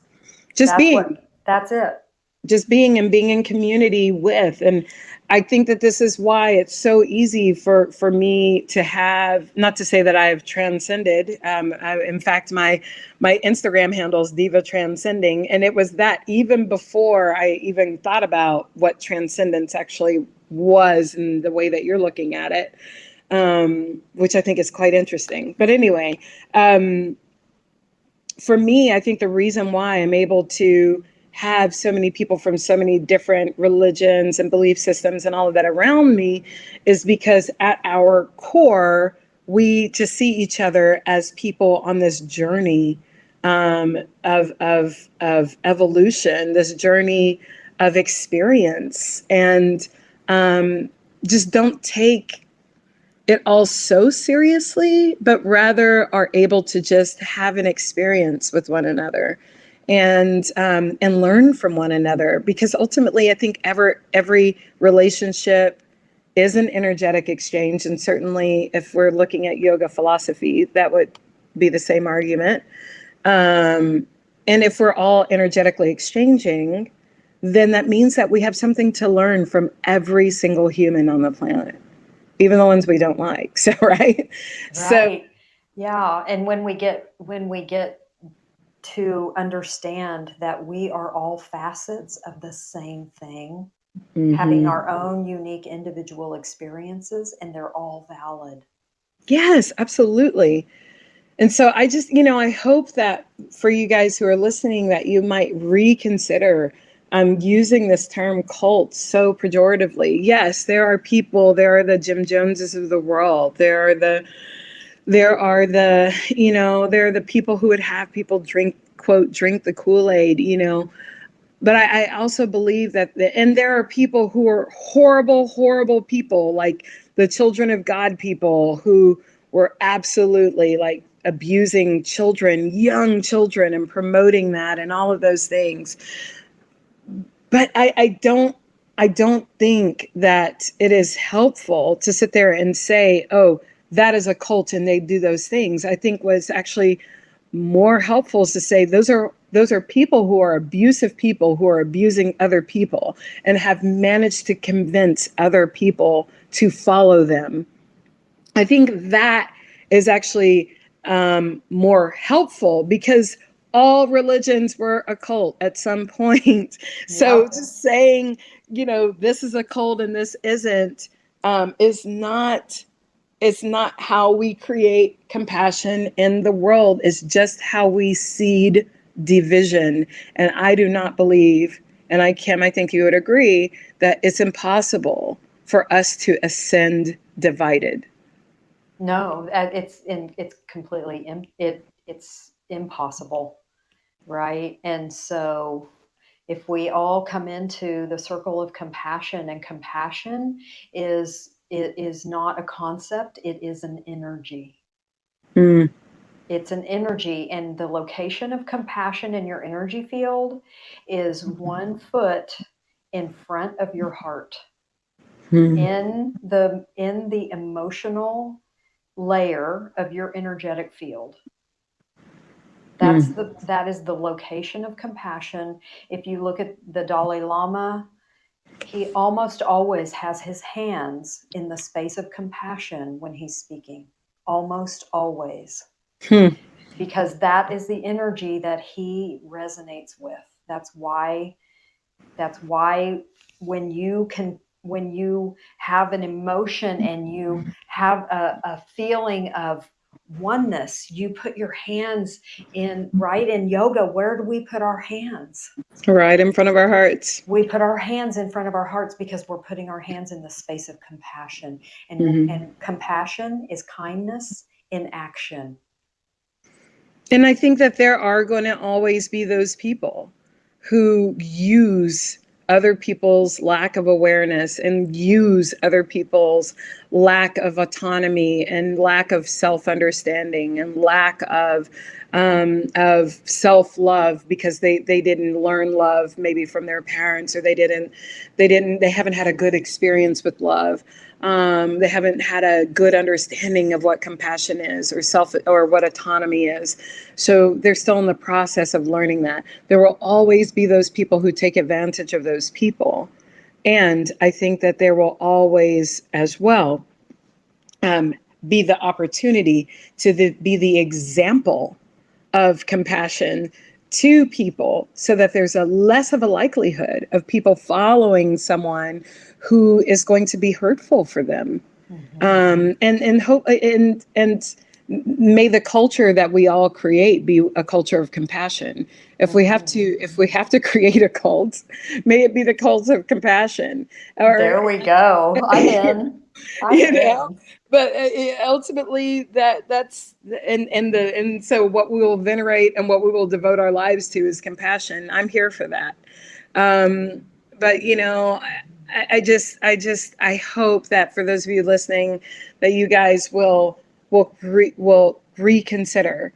Just being. That's it. Just being and being in community with. And I think that this is why it's so easy for me to have, not to say that I've transcended. In fact, my Instagram handle is Diva Transcending, and it was that even before I even thought about what transcendence actually was and the way that you're looking at it, which I think is quite interesting. But anyway, for me, I think the reason why I'm able to have so many people from so many different religions and belief systems and all of that around me is because at our core, we just see each other as people on this journey of evolution, this journey of experience, and just don't take it all so seriously, but rather are able to just have an experience with one another and learn from one another. Because ultimately, I think every relationship is an energetic exchange, and certainly, if we're looking at yoga philosophy, that would be the same argument. Um, and if we're all energetically exchanging, then that means that we have something to learn from every single human on the planet, even the ones we don't like. So, right. So, Right. Yeah. And when we get to understand that we are all facets of the same thing, having Hmm. our own unique individual experiences, and they're all valid. Yes, absolutely. And so I just, I hope that for you guys who are listening, that you might reconsider using this term cult so pejoratively. Yes, there are people, there are the Jim Joneses of the world. There are the people who would have people drink, quote, drink the Kool-Aid, but I also believe that and there are people who are horrible, horrible people, like the children of God people who were absolutely like abusing children, young children, and promoting that and all of those things. But I don't think that it is helpful to sit there and say, oh, that is a cult and they do those things. I think what's actually more helpful is to say those are people who are abusive, people who are abusing other people and have managed to convince other people to follow them. I think that is actually more helpful, because all religions were a cult at some point. So Yep. just saying, this is a cult and this isn't, is not, it's not how we create compassion in the world. It's just how we seed division. And I do not believe, and I think you would agree, that it's impossible for us to ascend divided. No, it's completely it's impossible, right? And so if we all come into the circle of compassion, and compassion is not a concept, it is an energy. Mm, It's an energy, and the location of compassion in your energy field is 1 foot in front of your heart, mm, in the emotional layer of your energetic field. mm, That is the location of compassion. If you look at the Dalai Lama, he almost always has his hands in the space of compassion when he's speaking. Almost always. mm, Because that is the energy that he resonates with. That's why when you have an emotion and you have a feeling of oneness, you put your hands in. Right, in yoga, where do we put our hands? right in front of our hearts. We put our hands in front of our hearts, because we're putting our hands in the space of compassion. Hmm. And compassion is kindness in action. And I think that there are going to always be those people who use other people's lack of awareness and use other people's lack of autonomy and lack of self understanding and lack of self love, because they didn't learn love maybe from their parents, or they haven't had a good experience with love. They haven't had a good understanding of what compassion is, or what autonomy is. So they're still in the process of learning that. There will always be those people who take advantage of those people. And I think that there will always, as well, um, be the opportunity be the example of compassion to people, so that there's a less of a likelihood of people following someone who is going to be hurtful for them. Mm-hmm. And hope, and may the culture that we all create be a culture of compassion. Mm-hmm. If we have to create a cult, may it be the cult of compassion. Or, There we go. I'm in. I'm you know in. but ultimately, that's and so what we will venerate and what we will devote our lives to is compassion. I'm here for that. But I hope that for those of you listening, that you guys will reconsider,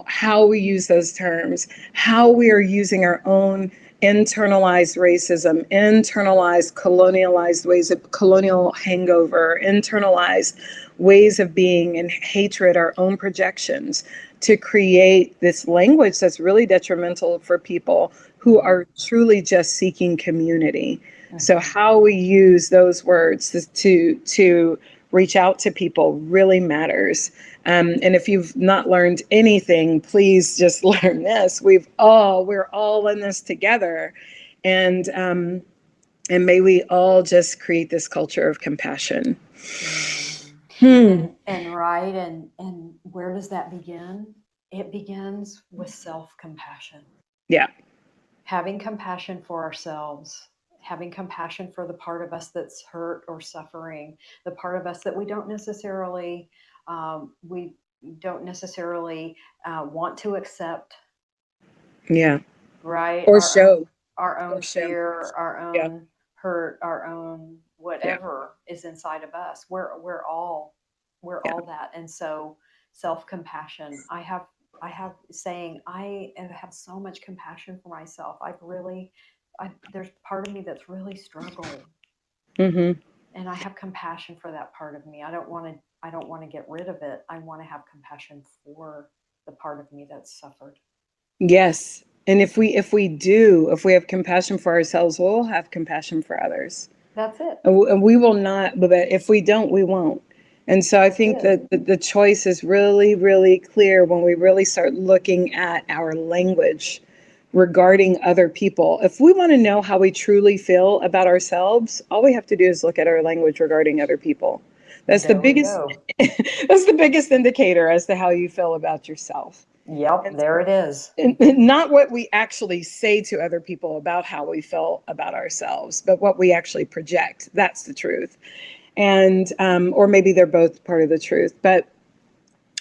how we use those terms, how we are using our own internalized racism, internalized colonialized ways of colonial hangover, internalized ways of being and hatred, our own projections, to create this language that's really detrimental for people who Mm-hmm. are truly just seeking community. So Mm-hmm. how we use those words to reach out to people really matters. And if you've not learned anything, please just learn this. We're all in this together, and And may we all just create this culture of compassion. And right, and where does that begin? It begins with self-compassion. Yeah. Having compassion for ourselves, having compassion for the part of us that's hurt or suffering, the part of us that we don't necessarily we don't necessarily want to accept, Yeah. right? Or show. Our own Or show. fear, our Yeah. own hurt, our own Yeah. whatever is inside of us. We're Yeah. all that. And so self-compassion. I have saying I have so much compassion for myself. There's part of me that's really struggled, Mm-hmm. and I have compassion for that part of me. I don't want to get rid of it. I want to have compassion for the part of me that's suffered. Yes. And if we have compassion for ourselves, we'll have compassion for others. That's it. And we will not, but if we don't, we won't. And so I That's think it. that the choice is really, really clear when we really start looking at our language regarding other people. If we want to know how we truly feel about ourselves, all we have to do is look at our language regarding other people. That's the There we biggest go. that's the biggest indicator as to how you feel about yourself. Yep, And there so, it is. and not what we actually say to other people about how we feel about ourselves, but what we actually project. That's the truth. And or maybe they're both part of the truth. But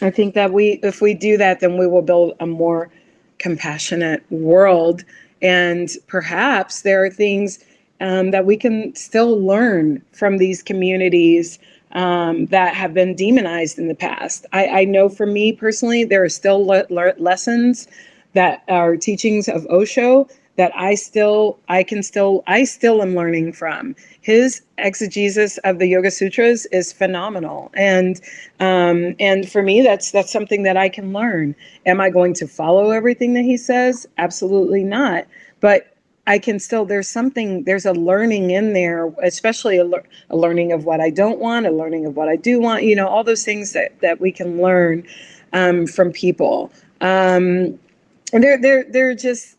I think that if we do that, then we will build a more compassionate world. And perhaps there are things that we can still learn from these communities that have been demonized in the past. I know for me personally, there are still lessons that are teachings of Osho that I still am learning from. His exegesis of the Yoga Sutras is phenomenal, and for me, that's something that I can learn. Am I going to follow everything that he says? Absolutely not. But I can still, there's a learning in there, especially a learning of what I don't want, a learning of what I do want, all those things that we can learn from people. And there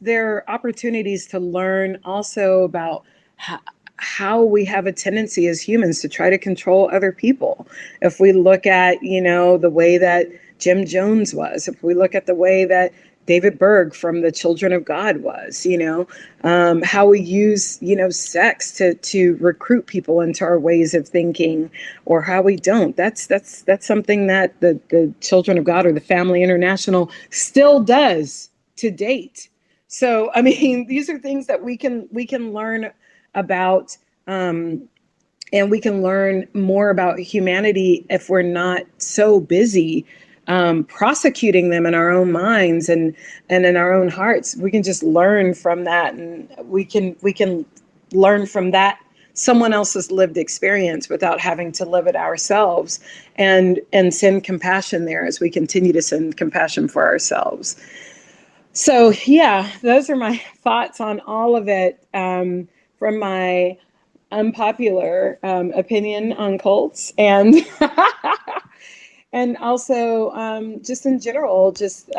are opportunities to learn also about how we have a tendency as humans to try to control other people. If we look at, the way that Jim Jones was, if we look at the way that David Berg from the Children of God was, how we use, sex to recruit people into our ways of thinking, or how we don't. That's something that the Children of God or the Family International still does to date. So, I mean, these are things that we can learn about, and we can learn more about humanity if we're not so busy prosecuting them in our own minds and in our own hearts. We can just learn from that, and we can learn from that someone else's lived experience without having to live it ourselves, and send compassion there as we continue to send compassion for ourselves. So yeah, those are my thoughts on all of it, from my unpopular opinion on cults, and and also just in general, just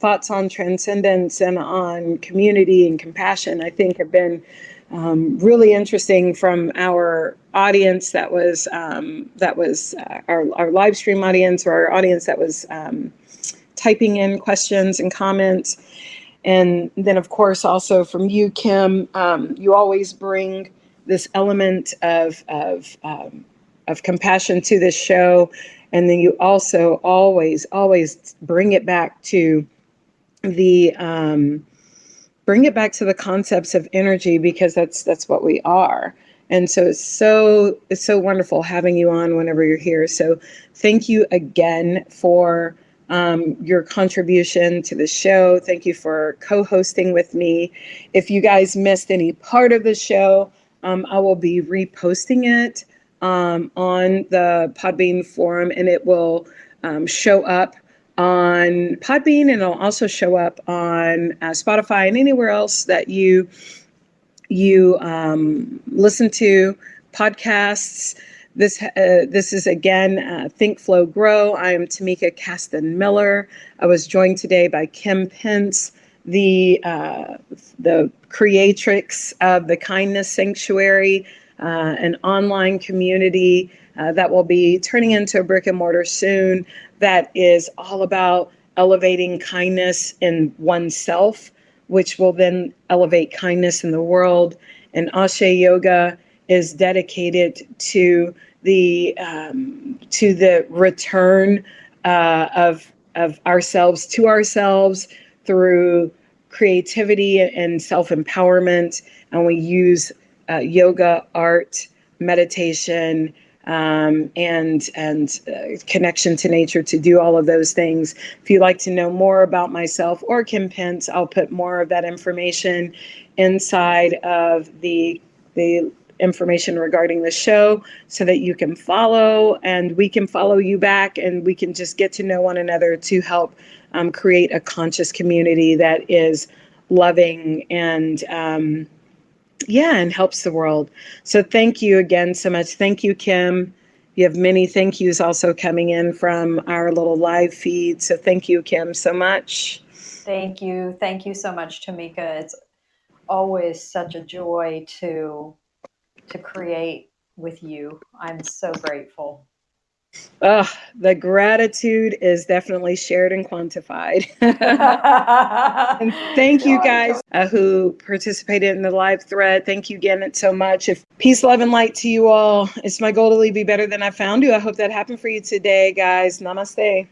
thoughts on transcendence and on community and compassion. I think have been really interesting from our audience that was our live stream audience, or our audience that was typing in questions and comments. And then, of course, also from you, Kim, you always bring this element of compassion to this show, and then you also always the bring it back to the concepts of energy, because that's what we are. And so it's so wonderful having you on whenever you're here. So thank you again for your contribution to the show. Thank you for co-hosting with me. If you guys missed any part of the show, I will be reposting it on the Podbean forum, and it will show up on Podbean, and it'll also show up on Spotify and anywhere else that you listen to podcasts. This is again Think Flow Grow. I am Tamika Caston-Miller. I was joined today by Kim Pence, the creatrix of the Kindness Sanctuary, an online community that will be turning into a brick and mortar soon, that is all about elevating kindness in oneself, which will then elevate kindness in the world. And Ashe Yoga is dedicated to the return of ourselves to ourselves through creativity and self-empowerment. And we use yoga, art, meditation, and connection to nature to do all of those things. If you'd like to know more about myself or Kim Pence, I'll put more of that information inside of the information regarding the show, so that you can follow and we can follow you back, and we can just get to know one another to help create a conscious community that is loving and and helps the world. So thank you again so much. Thank you, Kim. You have many thank yous also coming in from our little live feed. So thank you, Kim, so much. Thank you. Thank you so much, Tamika. It's always such a joy to create with you. I'm so grateful. The gratitude is definitely shared and quantified. And thank you guys who participated in the live thread. Thank you again so much. If peace, love, and light to you all. It's my goal to leave you better than I found you. I hope that happened for you today, guys. Namaste.